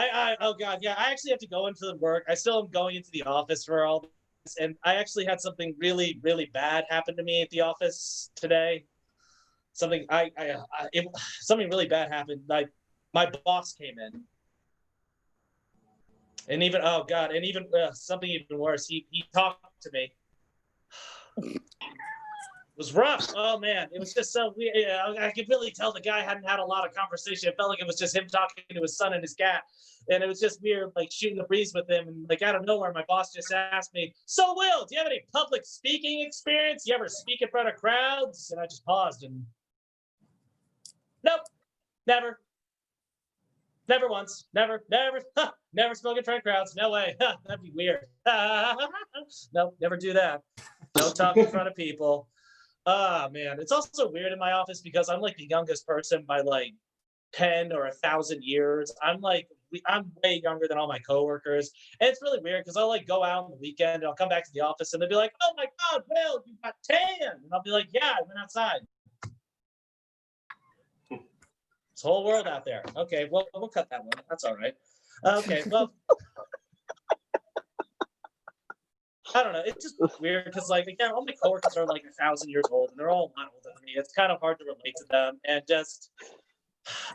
Oh God, yeah. I actually have to go into the work. I still am going into the office for all this, and I actually had something really, really bad happen to me at the office today. Something something really bad happened. Like my boss came in, and even something even worse. He talked to me. It was rough. Oh man, it was just so weird. I could really tell the guy hadn't had a lot of conversation. It felt like it was just him talking to his son and his cat, and it was just weird, shooting the breeze with him. And out of nowhere, my boss just asked me, "So, Will, do you have any public speaking experience? You ever speak in front of crowds?" And I just paused and, nope, never once, never spoken in front of crowds. No way. That'd be weird. Nope, never do that. Don't talk in front of people. Man, it's also weird in my office because I'm the youngest person by 10 or 1,000 years. I'm way younger than all my coworkers, and it's really weird because I'll go out on the weekend and I'll come back to the office and they'll be like, "Oh my God, Will, you got tan," and I'll be like, "Yeah, I went outside." This whole world out there. Okay, well, we'll cut that one. That's all right. Okay, well, I don't know. It's just weird because, like, again, all my coworkers are like 1,000 years old, and they're all a lot older than me. It's kind of hard to relate to them. And just,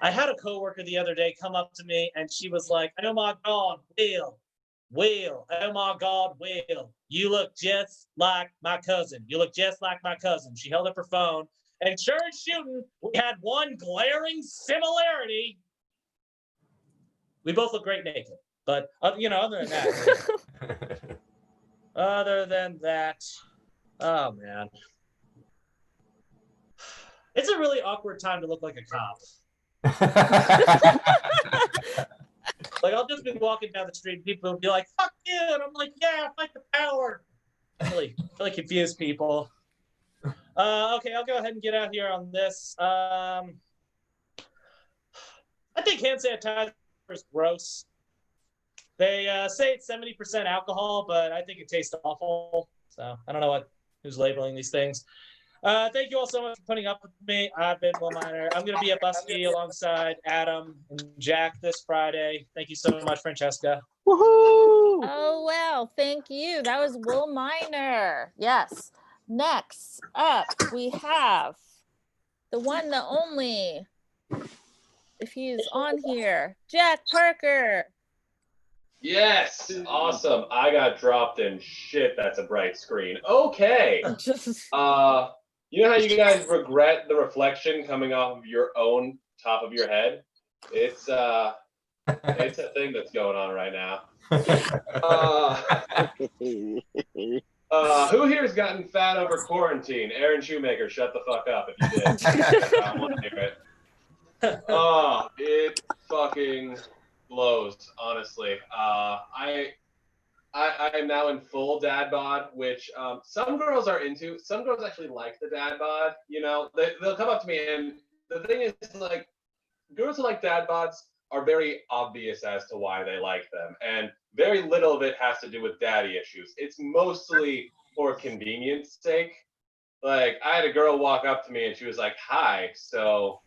I had a coworker the other day come up to me, and she was like, "Oh my God, Will, oh my God, Will, you look just like my cousin. You look just like my cousin." She held up her phone, and sure as shooting, we had one glaring similarity. We both look great naked, but you know, other than that, oh man, it's a really awkward time to look like a cop. Like, I'll just be walking down the street and people will be like, "Fuck you," and I'm like, "Yeah, fight the power." Really confuse people. Okay, I'll go ahead and get out here on this. I think hand sanitizer is gross. They say it's 70% alcohol, but I think it tastes awful. So I don't know who's labeling these things. Thank you all so much for putting up with me. I've been Will Miner. I'm going to be at Busky alongside Adam and Jack this Friday. Thank you so much, Francesca. Woohoo! Oh, wow. Thank you. That was Will Miner. Yes. Next up, we have the one, the only, if he's on here, Jack Parker. Yes, awesome. I got dropped in shit. That's a bright screen. Okay. You know how you guys regret the reflection coming off of your own top of your head? It's a thing that's going on right now. Who here's gotten fat over quarantine? Aaron Shoemaker, shut the fuck up if you did. I want to hear it. Oh, it fucking blows, honestly. I am now in full dad bod, which some girls are into. Some girls actually like the dad bod. You know, they'll come up to me, and the thing is, like, girls who like dad bods are very obvious as to why they like them, and very little of it has to do with daddy issues. It's mostly for convenience sake. Like, I had a girl walk up to me, and she was like, "Hi, so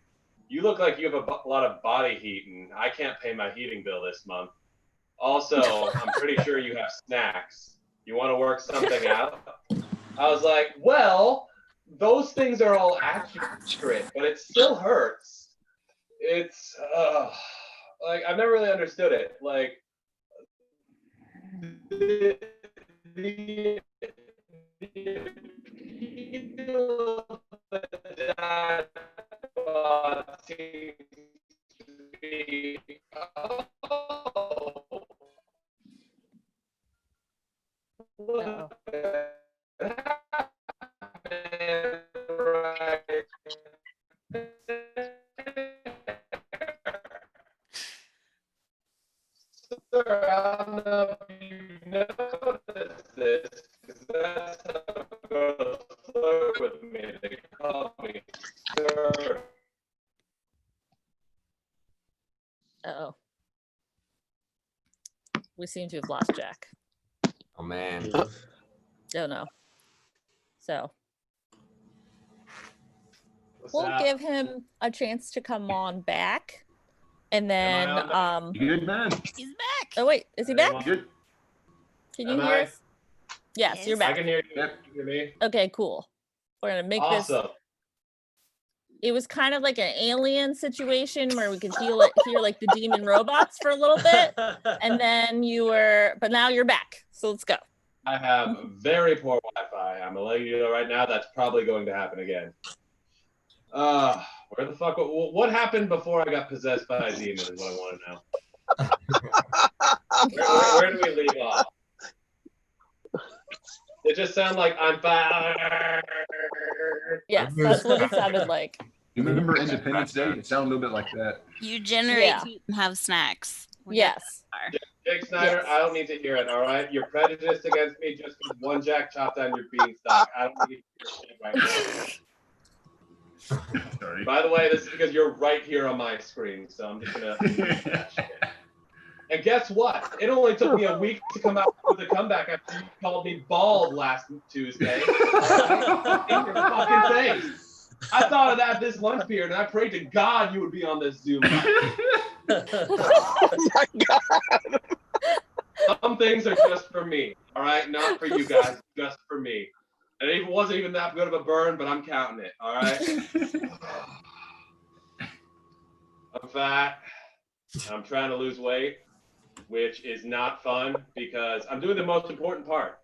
you look like you have a lot of body heat, and I can't pay my heating bill this month. Also, I'm pretty sure you have snacks. You want to work something out?" I was like, well, those things are all accurate, but it still hurts. It's, like, I've never really understood it. Like, the dad bod seems to be, Uh-oh. Sir, I don't know if you noticed this, because that's how girls flirt with me. They call me sir. Uh-oh. We seem to have lost Jack. Oh man. Oh no. So we'll give him a chance to come on back. And then You good, man? He's back. oh wait, is he back? Good. Can you Am hear I? us? Yes, Yes. you're I back. can hear you. Yep. Can you hear me? Okay, cool. We're gonna make this. Awesome. It was kind of like an alien situation where we could hear like the demon robots for a little bit, and then but now you're back. So let's go. I have very poor Wi-Fi. I'm letting you know right now that's probably going to happen again. Where the fuck? What happened before I got possessed by a demon is what I want to know. Where do we leave off? It just sounds like I'm fired. Yes, that's what it sounded like. You remember Independence Day? It sounded a little bit like that. You generate Yeah. heat and have snacks. Yes. Jake Snyder, Yes. I don't need to hear it, all right? You're prejudiced against me just because one jack chopped down your beanstalk. I don't need to hear shit right now. Sorry. By the way, this is because you're right here on my screen, so I'm just gonna. And guess what? It only took me a week to come out with a comeback after you called me bald last Tuesday. In your fucking face. I thought of that this lunch period, and I prayed to God you would be on this Zoom. Oh my God. Some things are just for me, all right? Not for you guys, just for me. And it wasn't even that good of a burn, but I'm counting it, all right? I'm fat. I'm trying to lose weight, which is not fun because I'm doing the most important part.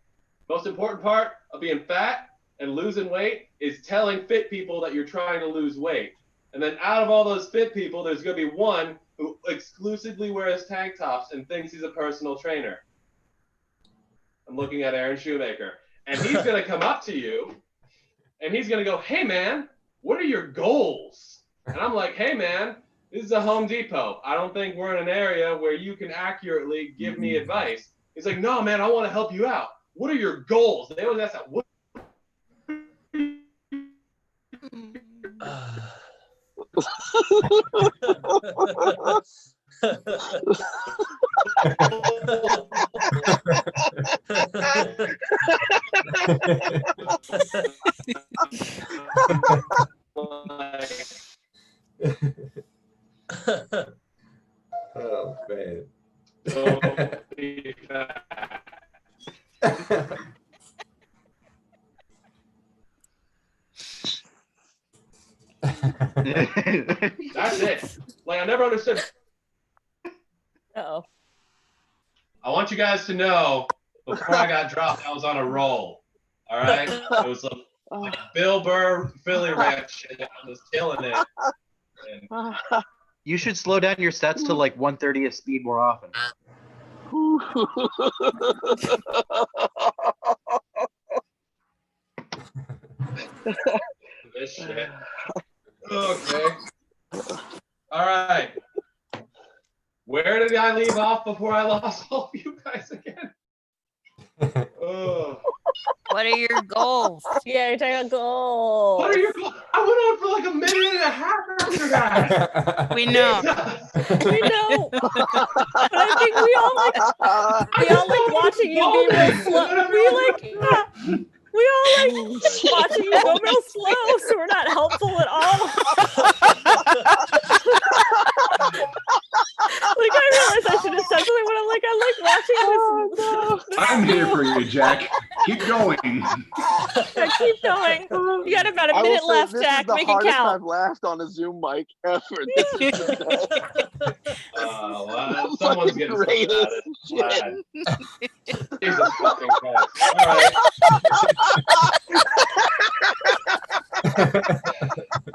Most important part of being fat and losing weight is telling fit people that you're trying to lose weight. And then out of all those fit people, there's going to be one who exclusively wears tank tops and thinks he's a personal trainer. I'm looking at Aaron Shoemaker. And he's going to come up to you and he's going to go, hey, man, what are your goals? And I'm like, hey, man, this is a Home Depot. I don't think we're in an area where you can accurately give me advice. He's like, no, man, I want to help you out. What are your goals? They always ask that. What Oh man. That's it. Like, I never understood. Uh-oh. I want you guys to know, before I got dropped, I was on a roll. All right? It was like Bill Burr, Philly Ranch, and I was killing it. And You should slow down your sets to like 1/30th speed more often. this shit. Okay. All right. Where did I leave off before I lost all of you guys again? Oh. What are your goals? Yeah, you're talking about goals. What are your goals? I went on for like a minute and a half after that. We know. We know. But I think we all like watching you be real slow. We all like watching you go real slow, so we're not helpful at all. Like, I realized I should have said something when I like watching this. I'm here for you, Jack. Keep going. Yeah, keep going. You got about a I will minute say left, this Jack. is the Make it hardest count. I've laughed on a Zoom mic ever. This is the best. Well, someone's getting something out of it. Shit. Jesus fucking Christ. All right.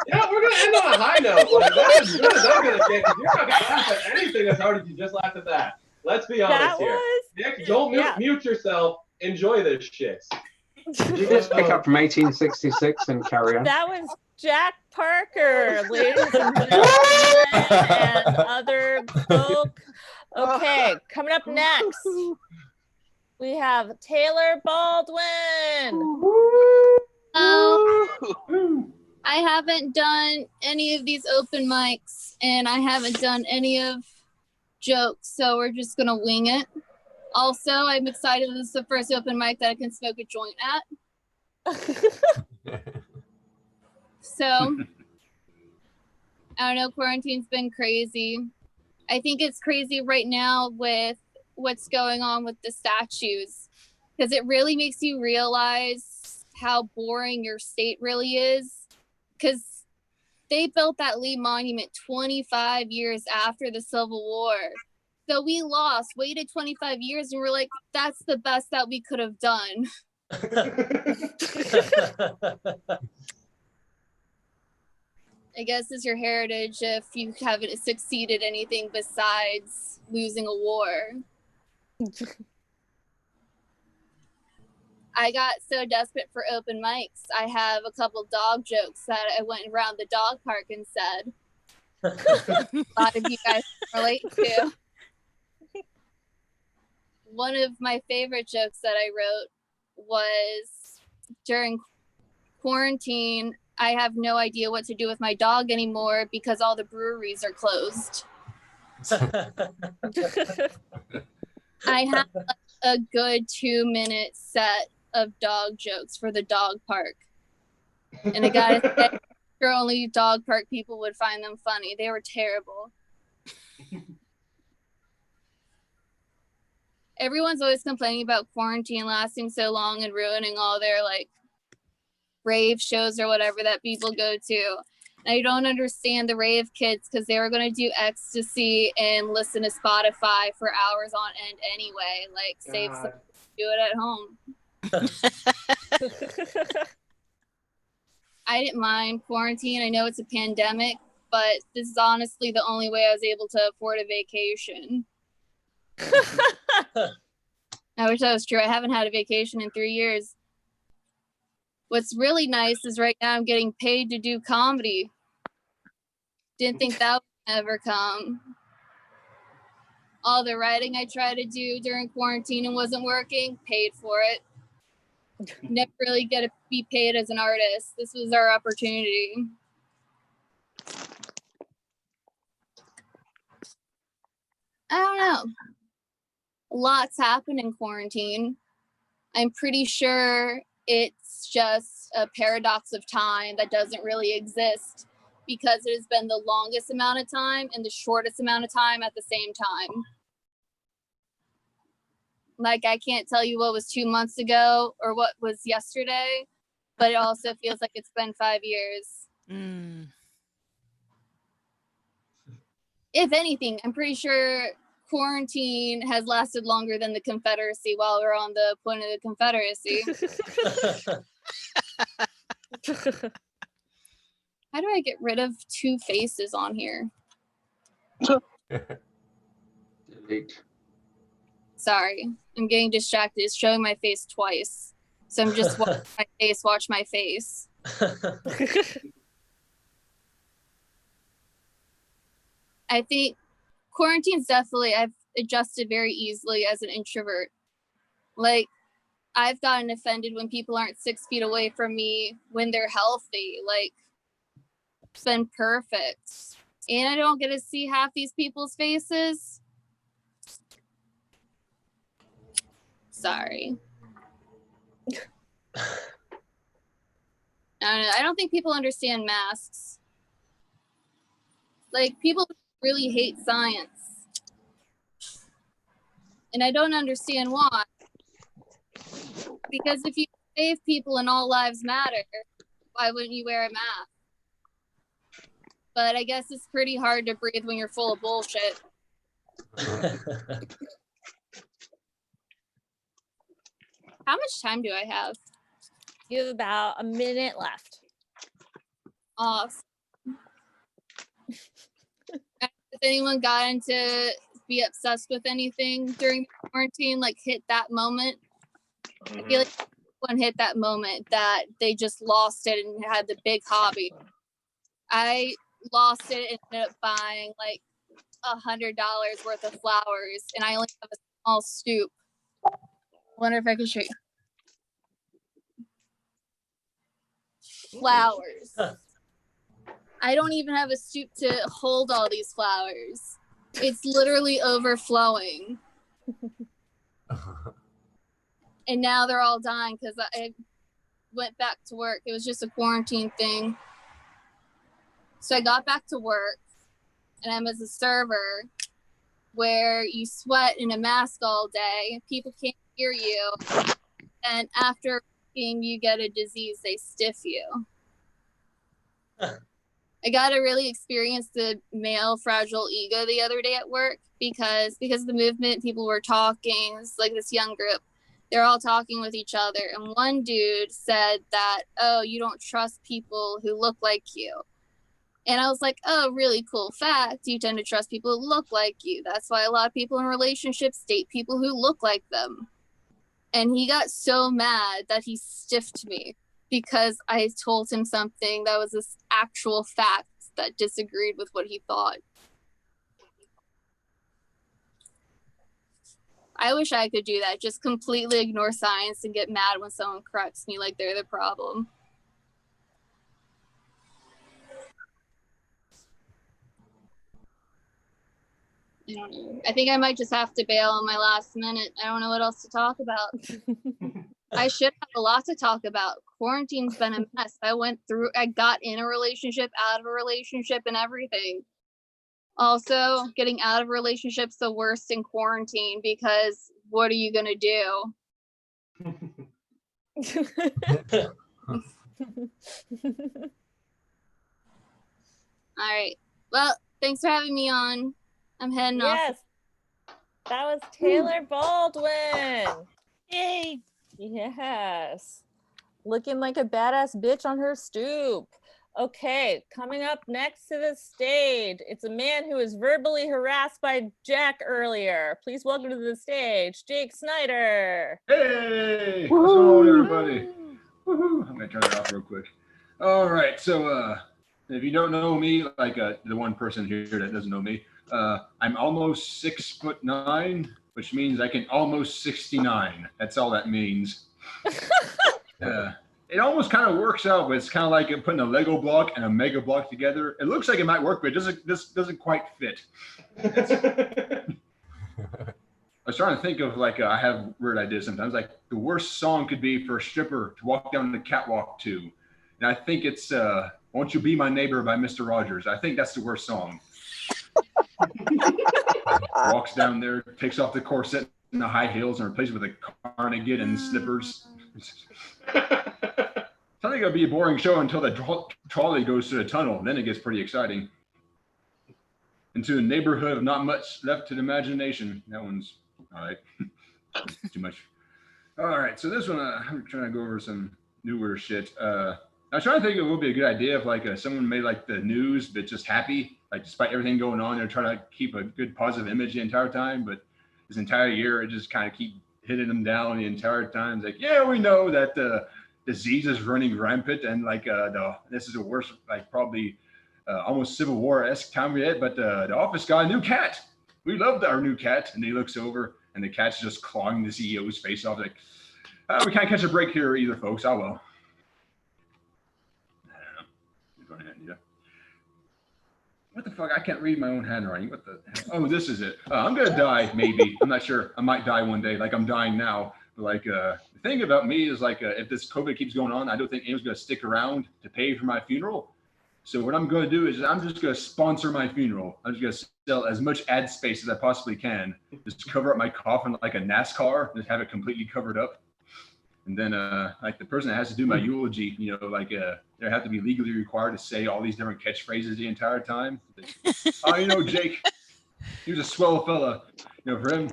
Yeah, we're gonna end on a high note. Like, that's as good as I'm gonna get. Because you're not gonna laugh at anything as hard as you just laughed at that. Let's be honest here. Nick, don't mute yourself. Enjoy this shit. Did you just pick up from 1866 and carry on? That was Jack Parker, ladies and gentlemen, and other folk. Okay, coming up next, we have Taylor Baldwin. I haven't done any of these open mics, and I haven't done any of jokes, so we're just gonna wing it. Also, I'm excited this is the first open mic that I can smoke a joint at. So, I don't know, quarantine's been crazy. I think it's crazy right now with what's going on with the statues, because it really makes you realize how boring your state really is, because they built that Lee Monument 25 years after the Civil War. So we waited 25 years, and we're like, that's the best that we could have done. I guess it's your heritage if you haven't succeeded anything besides losing a war. I got so desperate for open mics. I have a couple dog jokes that I went around the dog park and said. A lot of you guys relate to. One of my favorite jokes that I wrote was during quarantine, I have no idea what to do with my dog anymore because all the breweries are closed. I have a good 2-minute set of dog jokes for the dog park. And I gotta say, sure only dog park people would find them funny. They were terrible. Everyone's always complaining about quarantine lasting so long and ruining all their like rave shows or whatever that people go to. And I don't understand the rave kids because they were going to do ecstasy and listen to Spotify for hours on end anyway. Like, save some, do it at home. I didn't mind quarantine. I know it's a pandemic, but this is honestly the only way I was able to afford a vacation. I wish that was true. I haven't had a vacation in 3 years. What's really nice is right now I'm getting paid to do comedy. Didn't think that would ever come. All the writing I tried to do during quarantine and wasn't working, paid for it. Never really get to be paid as an artist. This was our opportunity. I don't know. Lots happened in quarantine. I'm pretty sure it's just a paradox of time that doesn't really exist because it has been the longest amount of time and the shortest amount of time at the same time. Like, I can't tell you what was 2 months ago or what was yesterday, but it also feels like it's been 5 years. If anything, I'm pretty sure quarantine has lasted longer than the Confederacy while we're on the point of the Confederacy. How do I get rid of 2 faces on here? Delete. Sorry, I'm getting distracted. It's showing my face twice. So I'm just watching my face, watch my face. I think quarantine's definitely, I've adjusted very easily as an introvert. Like, I've gotten offended when people aren't 6 feet away from me when they're healthy. Like, it's been perfect. And I don't get to see half these people's faces. Sorry. I don't think people understand masks. Like, people really hate science. And I don't understand why. Because if you save people and all lives matter, why wouldn't you wear a mask? But I guess it's pretty hard to breathe when you're full of bullshit. How much time do I have? You have about a minute left. Awesome. Has anyone gotten to be obsessed with anything during quarantine? Like, hit that moment? I feel like everyone hit that moment that they just lost it and had the big hobby. I lost it and ended up buying like $100 worth of flowers, and I only have a small stoop. I wonder if I can show you. Flowers. I don't even have a stoop to hold all these flowers. It's literally overflowing. And now they're all dying because I went back to work. It was just a quarantine thing. So I got back to work, and I'm as a server where you sweat in a mask all day. People can't hear you. And after you get a disease, they stiff you. I got to really experience the male fragile ego the other day at work because of the movement, people were talking. It's like this young group. They're all talking with each other. And one dude said that, oh, you don't trust people who look like you. And I was like, oh, really cool fact. You tend to trust people who look like you. That's why a lot of people in relationships date people who look like them. And he got so mad that he stiffed me because I told him something that was this actual fact that disagreed with what he thought. I wish I could do that. Just completely ignore science and get mad when someone corrects me like they're the problem. I don't know. I think I might just have to bail on my last minute. I don't know what else to talk about. I should have a lot to talk about. quarantine's been a mess. I got in a relationship, out of a relationship, and everything. Also, getting out of relationships the worst in quarantine because what are you gonna do? All right. Well, thanks for having me on. I'm heading off. Yes, that was Taylor Baldwin. Yay. Yes. Looking like a badass bitch on her stoop. Okay, coming up next to the stage, it's a man who was verbally harassed by Jack earlier. Please welcome to the stage, Jake Snyder. Hey, what's going on, everybody? Woohoo. I'm gonna turn it off real quick. All right, so if you don't know me, like the one person here that doesn't know me, I'm almost 6'9", which means I can almost 69. That's all that means. It almost kind of works out, but it's kind of like putting a Lego block and a Mega block together. It looks like it might work, but it doesn't quite fit. I was trying to think of like I have weird ideas sometimes. Like the worst song could be for a stripper to walk down the catwalk to, and I think it's "Won't You Be My Neighbor" by Mr. Rogers. I think that's the worst song. Walks down there, takes off the corset and the high heels, and replaces it with a cardigan and slippers. I think it'll be a boring show until the trolley goes to the tunnel. Then it gets pretty exciting. Into a neighborhood of not much left to the imagination. That one's all right. Too much. All right, so this one, I'm trying to go over some newer shit. I was trying to think it would be a good idea if like someone made like the news, but just happy, like despite everything going on, they're trying to keep a good positive image the entire time. But this entire year, it just kind of keep hitting them down the entire time. It's like, yeah, we know that disease is running rampant, and like this is the worst, like probably almost Civil War-esque time yet. But the office got a new cat. We loved our new cat, and he looks over, and the cat's just clawing the CEO's face off. Like, we can't catch a break here either, folks. Oh well. I don't know. Yeah. What the fuck? I can't read my own handwriting. What the hell? Oh, this is it. I'm gonna die, maybe. I'm not sure. I might die one day. Like I'm dying now. But like the thing about me is like if this COVID keeps going on, I don't think anyone's gonna stick around to pay for my funeral. So what I'm gonna do is I'm just gonna sponsor my funeral. I'm just gonna sell as much ad space as I possibly can. Just cover up my coffin like a NASCAR. Just have it completely covered up. And then like the person that has to do my eulogy, you know, like they have to be legally required to say all these different catchphrases the entire time. Oh, you know, Jake, he was a swell fella. You know, for him,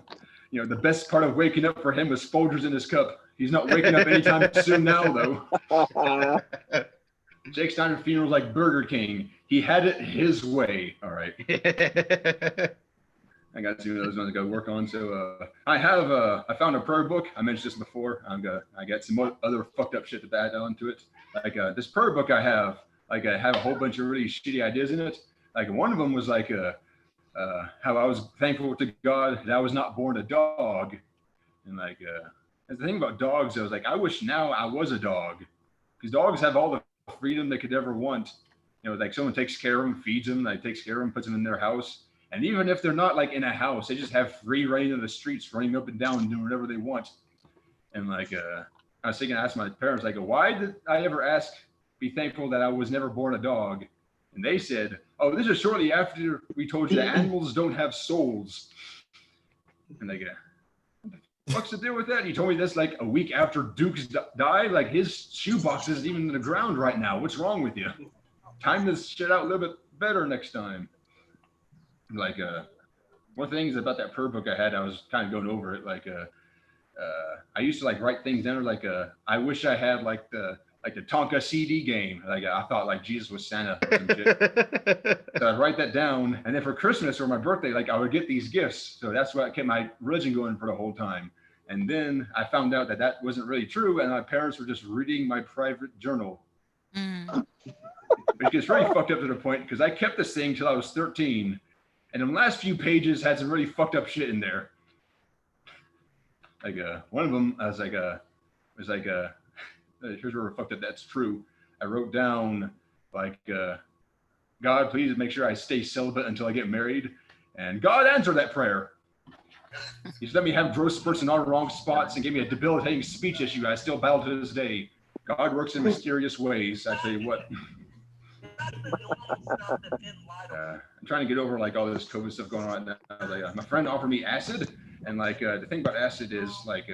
you know, the best part of waking up for him was Folgers in his cup. He's not waking up anytime soon now, though. Jake Steiner funeral like Burger King. He had it his way. All right. I got two of those ones I got to work on. So I found a prayer book. I mentioned this before. I got some other fucked up shit to add on to it. Like this prayer book I have a whole bunch of really shitty ideas in it. Like one of them was like how I was thankful to God that I was not born a dog. And like the thing about dogs, I was like, I wish now I was a dog, because dogs have all the freedom they could ever want. You know, like someone takes care of them, feeds them, like takes care of them, puts them in their house. And even if they're not like in a house, they just have free reign of the streets, running up and down and doing whatever they want. And like, I was thinking, I asked my parents, like, why did I ever be thankful that I was never born a dog? And they said, oh, this is shortly after we told you that animals don't have souls. And like, what the fuck's the deal with that? You told me this like a week after Duke's died. Like his shoebox isn't even in the ground right now. What's wrong with you? Time this shit out a little bit better next time. Like one of the things about that prayer book I had, I was kind of going over it. Like I used to like write things down. Like I wish I had like the Tonka CD game. Like I thought like Jesus was Santa or some shit. So I'd write that down, and then for Christmas or my birthday, like I would get these gifts. So that's what kept my religion going for the whole time. And then I found out that that wasn't really true, and my parents were just reading my private journal. Which gets really fucked up to the point because I kept this thing till I was 13. And the last few pages had some really fucked up shit in there. Like one of them, I was like, here's where we're fucked up. That's true. I wrote down like, God, please make sure I stay celibate until I get married. And God answered that prayer. He just let me have growth spurts in all the wrong spots and gave me a debilitating speech issue I still battle to this day. God works in mysterious ways. I tell you what. I'm trying to get over like all this COVID stuff going on right now. Like, my friend offered me acid, and like the thing about acid is like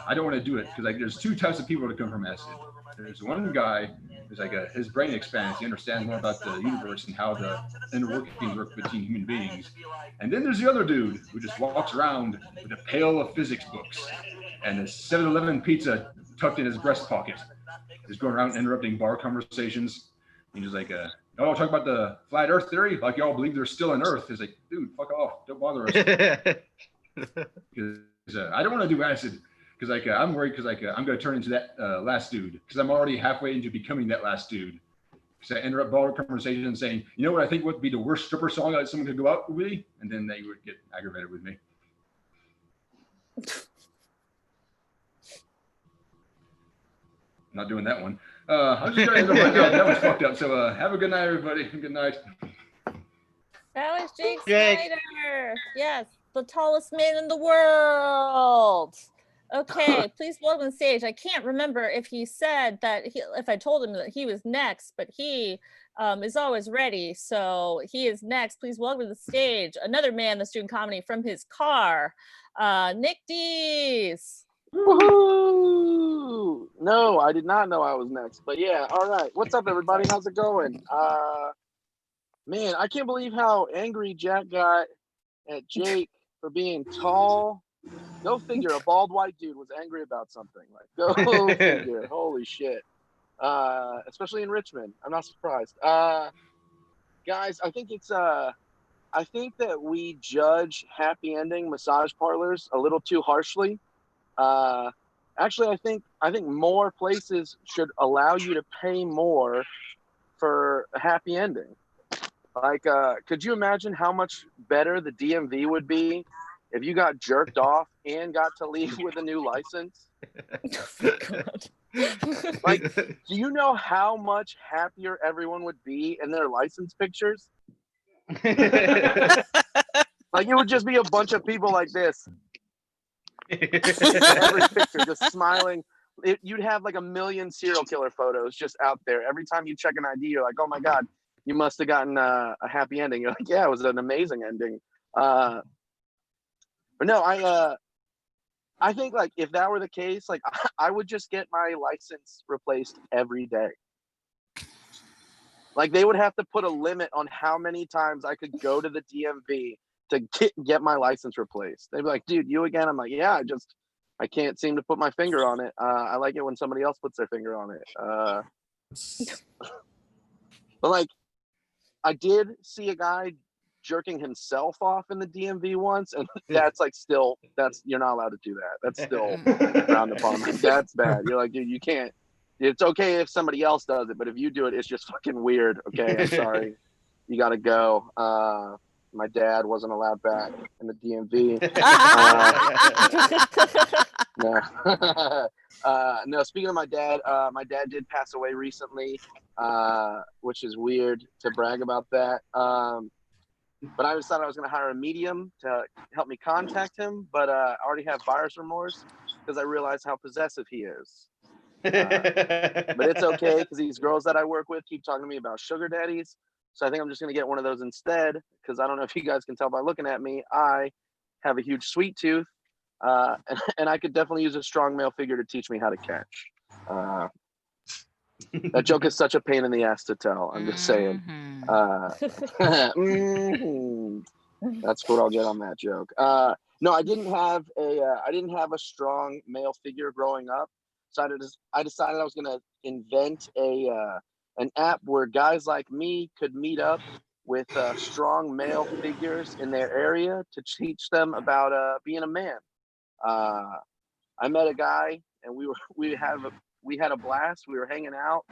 I don't want to do it because like there's two types of people that come from acid. There's one guy who's like his brain expands. He understands more about the universe and how the inner workings work between human beings. And then there's the other dude who just walks around with a pail of physics books and a 7-Eleven pizza tucked in his breast pocket. He's going around interrupting bar conversations. He's just like, oh, talk about the flat Earth theory, like y'all believe there's still an Earth. He's like, dude, fuck off, don't bother us. Because I don't want to do acid because like I'm worried because like I'm gonna turn into that last dude because I'm already halfway into becoming that last dude. Because I interrupt bar conversations saying, you know what I think would be the worst stripper song that someone could go out with me, and then they would get aggravated with me. I'm not doing that one. I'm just going to end up that was fucked up. So have a good night, everybody. Good night. That was Jake Snyder. Yes, the tallest man in the world. Okay, please welcome to stage. I can't remember if he said that if I told him that he was next, but he is always ready. So he is next. Please welcome to the stage another man that's doing comedy from his car, Nick Dees. Woohoo! No, I did not know I was next. But yeah, all right. What's up, everybody? How's it going? Man, I can't believe how angry Jack got at Jake for being tall. Go figure, a bald white dude was angry about something. Like, go figure. Holy shit. Especially in Richmond. I'm not surprised. Guys, I think it's I think that we judge happy ending massage parlors a little too harshly. Actually, I think more places should allow you to pay more for a happy ending. Like, could you imagine how much better the DMV would be if you got jerked off and got to leave with a new license? Like, do you know how much happier everyone would be in their license pictures? Like, it would just be a bunch of people like this. Every picture just smiling. You'd have like 1 million serial killer photos just out there. Every time you check an ID, you're like, oh my God, you must have gotten a happy ending. You're like, yeah, it was an amazing ending. But no, I think like if that were the case, like I would just get my license replaced every day. Like they would have to put a limit on how many times I could go to the DMV to get my license replaced. They'd be like, dude, you again? I'm like, yeah, I can't seem to put my finger on it. I like it when somebody else puts their finger on it. But like, I did see a guy jerking himself off in the DMV once, and that's like you're not allowed to do that. That's still frowned upon. Like, that's bad. You're like, dude, you can't. It's okay if somebody else does it, but if you do it, it's just fucking weird. Okay, I'm sorry. You gotta go. My dad wasn't allowed back in the DMV. No, speaking of my dad did pass away recently, which is weird to brag about that. But I decided I was going to hire a medium to help me contact him, but I already have buyer's remorse because I realized how possessive he is. But it's okay because these girls that I work with keep talking to me about sugar daddies. So I think I'm just going to get one of those instead because I don't know if you guys can tell by looking at me. I have a huge sweet tooth, and I could definitely use a strong male figure to teach me how to catch. That joke is such a pain in the ass to tell. I'm just saying. That's what I'll get on that joke. No, I didn't have a strong male figure growing up, so I decided I was going to invent an app where guys like me could meet up with strong male figures in their area to teach them about being a man. I met a guy and we had a blast. We were hanging out.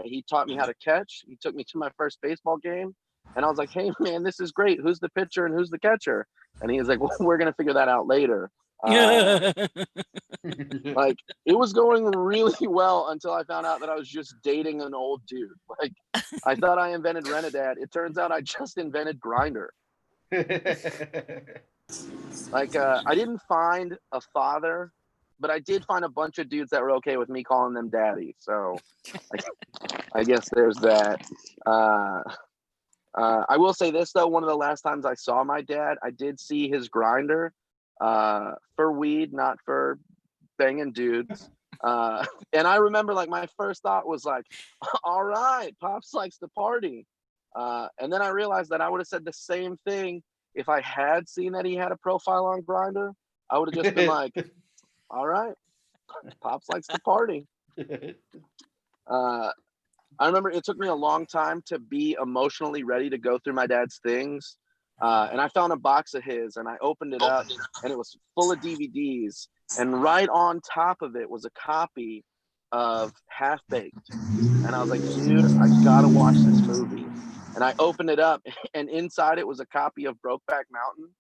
He taught me how to catch. He took me to my first baseball game, and I was like, "Hey, man, this is great. Who's the pitcher and who's the catcher?" And he was like, "Well, we're gonna figure that out later." Like it was going really well until I found out that I was just dating an old dude. Like I thought I invented Renadad. It turns out I just invented Grindr. Like I didn't find a father but I did find a bunch of dudes that were okay with me calling them daddy. So I guess there's that. I will say this though, one of the last times I saw my dad, I did see his grinder for weed, not for banging dudes. And I remember like my first thought was like, all right, Pops likes to party. And then I realized that I would have said the same thing if I had seen that he had a profile on Grinder. I would have just been like, all right, Pops likes to party. I remember it took me a long time to be emotionally ready to go through my dad's things. And I found a box of his and I opened it up and it was full of DVDs. And right on top of it was a copy of Half Baked. And I was like, dude, I gotta watch this movie. And I opened it up and inside it was a copy of Brokeback Mountain.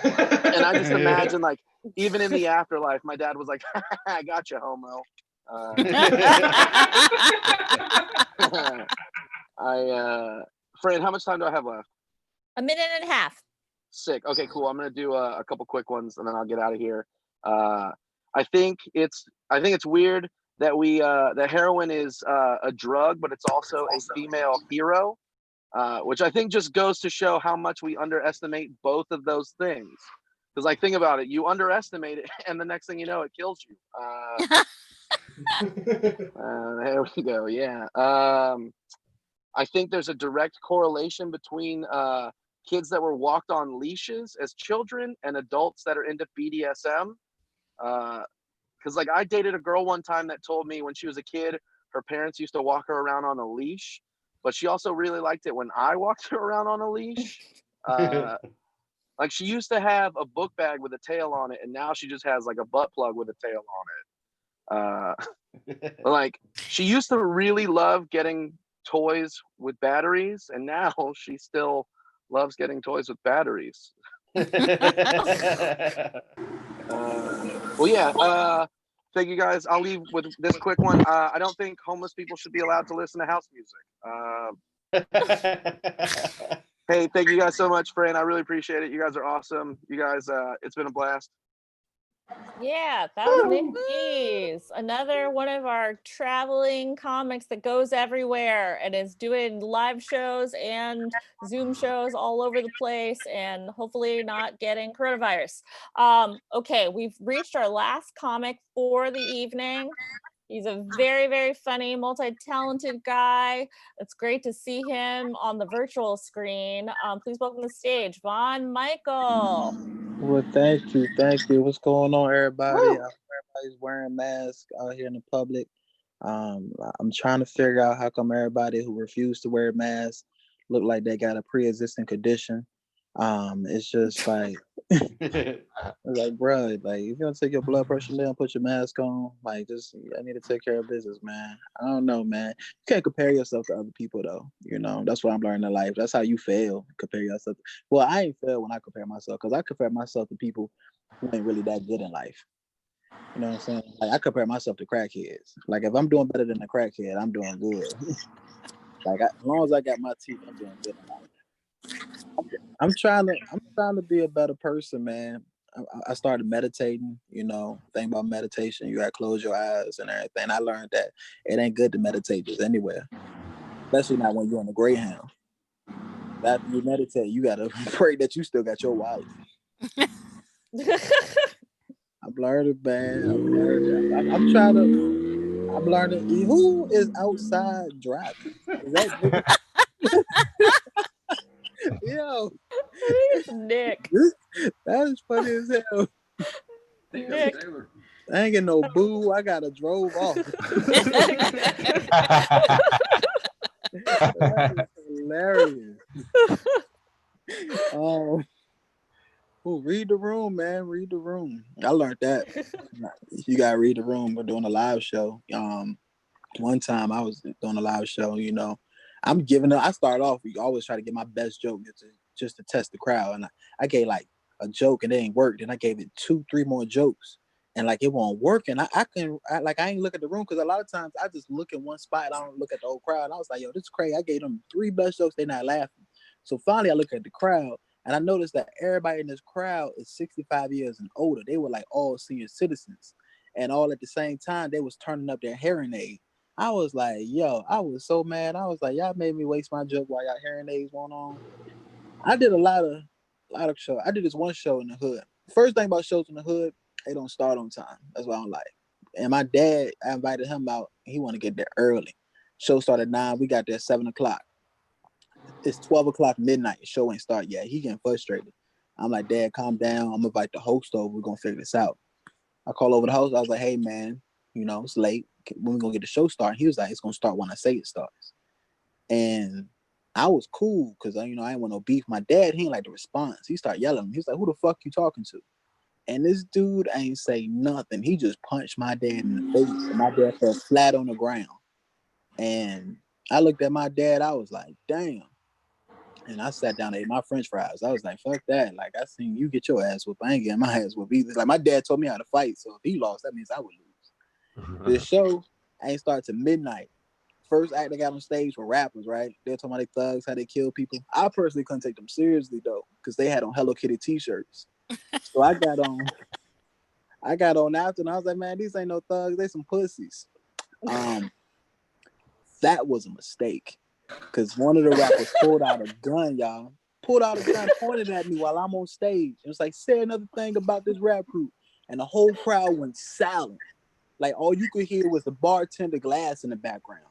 And I just imagine like, even in the afterlife, my dad was like, I got you, homo. Fran, how much time do I have left? A minute and a half. Sick. Okay, cool. I'm gonna do a couple quick ones and then I'll get out of here. I think it's weird that that heroin is a drug, but it's also a female hero, which I think just goes to show how much we underestimate both of those things. Because like, think about it, you underestimate it, and the next thing you know, it kills you. There we go. Yeah. I think there's a direct correlation between kids that were walked on leashes as children and adults that are into BDSM. Because like I dated a girl one time that told me when she was a kid, her parents used to walk her around on a leash, but she also really liked it when I walked her around on a leash. Like she used to have a book bag with a tail on it, and now she just has like a butt plug with a tail on it. Like she used to really love getting toys with batteries, and now she still loves getting toys with batteries. Well, yeah. Thank you guys. I'll leave with this quick one. I don't think homeless people should be allowed to listen to house music. Hey, thank you guys so much, Fran. I really appreciate it. You guys are awesome. You guys, it's been a blast. Yeah, that was Nick Keys, another one of our traveling comics that goes everywhere and is doing live shows and Zoom shows all over the place and hopefully not getting coronavirus. Okay, we've reached our last comic for the evening. He's a very, very funny, multi-talented guy. It's great to see him on the virtual screen. Please welcome to the stage, Von Michael. Well, thank you. What's going on, everybody? Everybody's wearing masks out here in the public. I'm trying to figure out how come everybody who refused to wear masks look like they got a pre-existing condition. It's just like, like, bro, like if you want to take your blood pressure down, put your mask on. Like, just I need to take care of business, man. I don't know, man. You can't compare yourself to other people, though. You know, that's what I'm learning in life. That's how you fail. Compare yourself. Well, I ain't fail when I compare myself because I compare myself to people who ain't really that good in life. You know what I'm saying? Like I compare myself to crackheads. Like if I'm doing better than a crackhead, I'm doing good. Like as long as I got my teeth, I'm doing good in life. I'm trying to be a better person, man. I started meditating, you know, thing about meditation, you gotta close your eyes and everything. I learned that it ain't good to meditate just anywhere, especially not when you're on a Greyhound. After you meditate, you gotta pray that you still got your wallet. I'm learning, man. I'm learning. Who is outside driving? Is that Yo, it's Nick. That is funny as hell. Nick. I ain't getting no boo. I got a drove off. That is hilarious. Read the room, man. Read the room. I learned that. You gotta read the room. We're doing a live show. One time I was doing a live show, you know. I'm giving up. I start off, we always try to get my best joke just to test the crowd. And I gave like a joke and it ain't worked. And I gave it 2-3 more jokes and like it won't work. And I ain't look at the room because a lot of times I just look in one spot and I don't look at the whole crowd. And I was like, yo, this is crazy. I gave them 3 best jokes. They're not laughing. So finally I look at the crowd and I noticed that everybody in this crowd is 65 years and older. They were like all senior citizens. and all at the same time they was turning up their hearing aid. I was like, yo, I was so mad. I was like, y'all made me waste my joke while y'all hearing aids going on. I did a lot of shows. I did this one show in the hood. First thing about shows in the hood, they don't start on time. That's what I don't like. And my dad, I invited him out. He want to get there early. Show started at 9. We got there at 7 o'clock. It's 12 o'clock midnight. The show ain't start yet. He getting frustrated. I'm like, Dad, calm down. I'm gonna invite the host over. We're gonna figure this out. I call over the host. I was like, hey man, it's late. When we gonna get the show started? He was like, it's gonna start when I say it starts. And I was cool because I ain't want no beef. My dad, he ain't like the response. He started yelling at me. He was like, who the fuck you talking to? And this dude ain't say nothing. He just punched my dad in the face. And my dad fell flat on the ground. And I looked at my dad. I was like, damn. And I sat down and ate my French fries. I was like, fuck that. Like, I seen you get your ass whooped. I ain't getting my ass whooped either. Like, my dad told me how to fight. So if he lost, that means I would lose. The show ain't start to midnight. First act they got on stage were rappers, right? They're talking about they thugs, how they kill people. I personally couldn't take them seriously, though, because they had on Hello Kitty t-shirts. So I got on after, and I was like, man, these ain't no thugs. They some pussies. That was a mistake. Because one of the rappers pulled out a gun, y'all. Pulled out a gun, pointed at me while I'm on stage. It was like, say another thing about this rap group. And the whole crowd went silent. Like, all you could hear was the bartender glass in the background.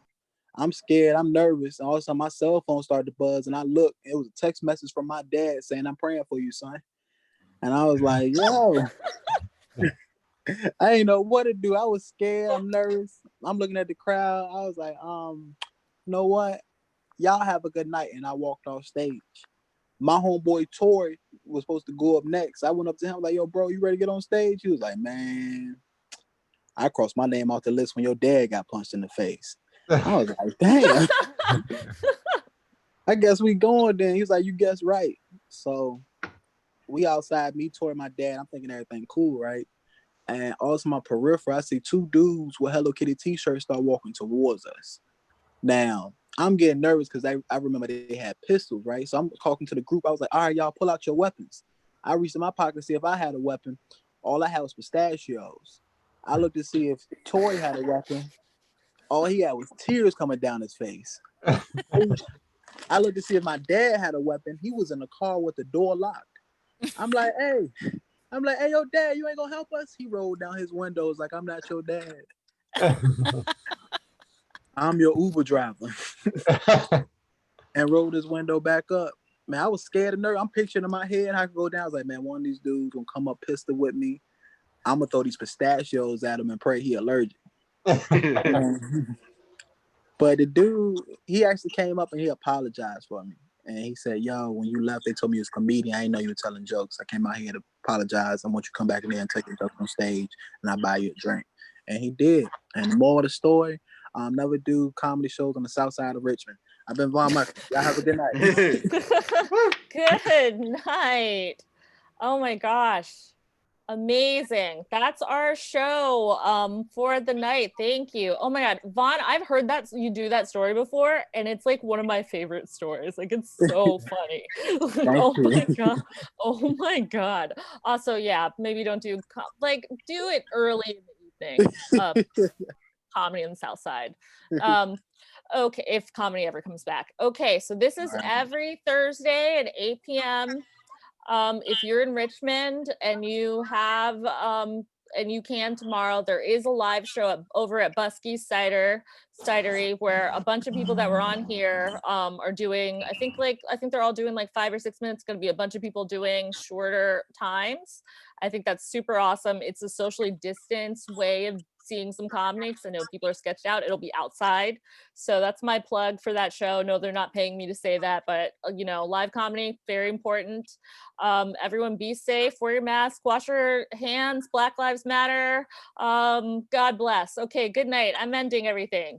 I'm scared. I'm nervous. And all of a sudden, my cell phone started to buzz. And I looked. It was a text message from my dad saying, I'm praying for you, son. And I was like, yo. I ain't know what to do. I was scared. I'm nervous. I'm looking at the crowd. I was like, you know what? Y'all have a good night. And I walked off stage. My homeboy Tori was supposed to go up next. I went up to him like, yo, bro, you ready to get on stage? He was like, man, I crossed my name off the list when your dad got punched in the face. I was like, damn. I guess we going then. He was like, you guessed right. So we outside, me, Tori, my dad. I'm thinking everything cool, right? And also my peripheral, I see 2 dudes with Hello Kitty t-shirts start walking towards us. Now, I'm getting nervous because I remember they had pistols, right? So I'm talking to the group. I was like, all right, y'all, pull out your weapons. I reached in my pocket to see if I had a weapon. All I had was pistachios. I looked to see if Tori had a weapon. All he had was tears coming down his face. I looked to see if my dad had a weapon. He was in the car with the door locked. I'm like, hey, yo, dad, you ain't gonna help us? He rolled down his windows like, I'm not your dad. I'm your Uber driver. And rolled his window back up. Man, I was scared of nerve. I'm picturing in my head how I could go down. I was like, man, one of these dudes gonna come up pistol with me. I'm gonna throw these pistachios at him and pray he allergic. But the dude, he actually came up and he apologized for me. And he said, yo, when you left, they told me you was a comedian. I didn't know you were telling jokes. I came out here to apologize. I want you to come back in there and take your jokes on stage and I'll buy you a drink. And he did. And the moral of the story, never do comedy shows on the south side of Richmond. I've been Von Murphy. Y'all have a good night. Good night. Oh my gosh. Amazing. That's our show for the night. Thank you. Oh my God. Vaughn, I've heard that you do that story before, and it's like one of my favorite stories. Like, it's so funny. Oh my God. Oh my God. Also, yeah, maybe don't do do it early in the evening. Comedy on the South Side. Okay, if comedy ever comes back. Okay, so this is every Thursday at 8 p.m. If you're in Richmond and you have and you can tomorrow, there is a live show over at Buskey's Cidery where a bunch of people that were on here are doing, I think they're all doing like 5 or 6 minutes. It's going to be a bunch of people doing shorter times. I think that's super awesome. It's a socially distanced way of seeing some comedy because I know people are sketched out. It'll be outside. So that's my plug for that show. No, they're not paying me to say that, but live comedy, very important. Everyone be safe, wear your mask, wash your hands, Black Lives Matter. God bless. Okay, good night. I'm ending everything.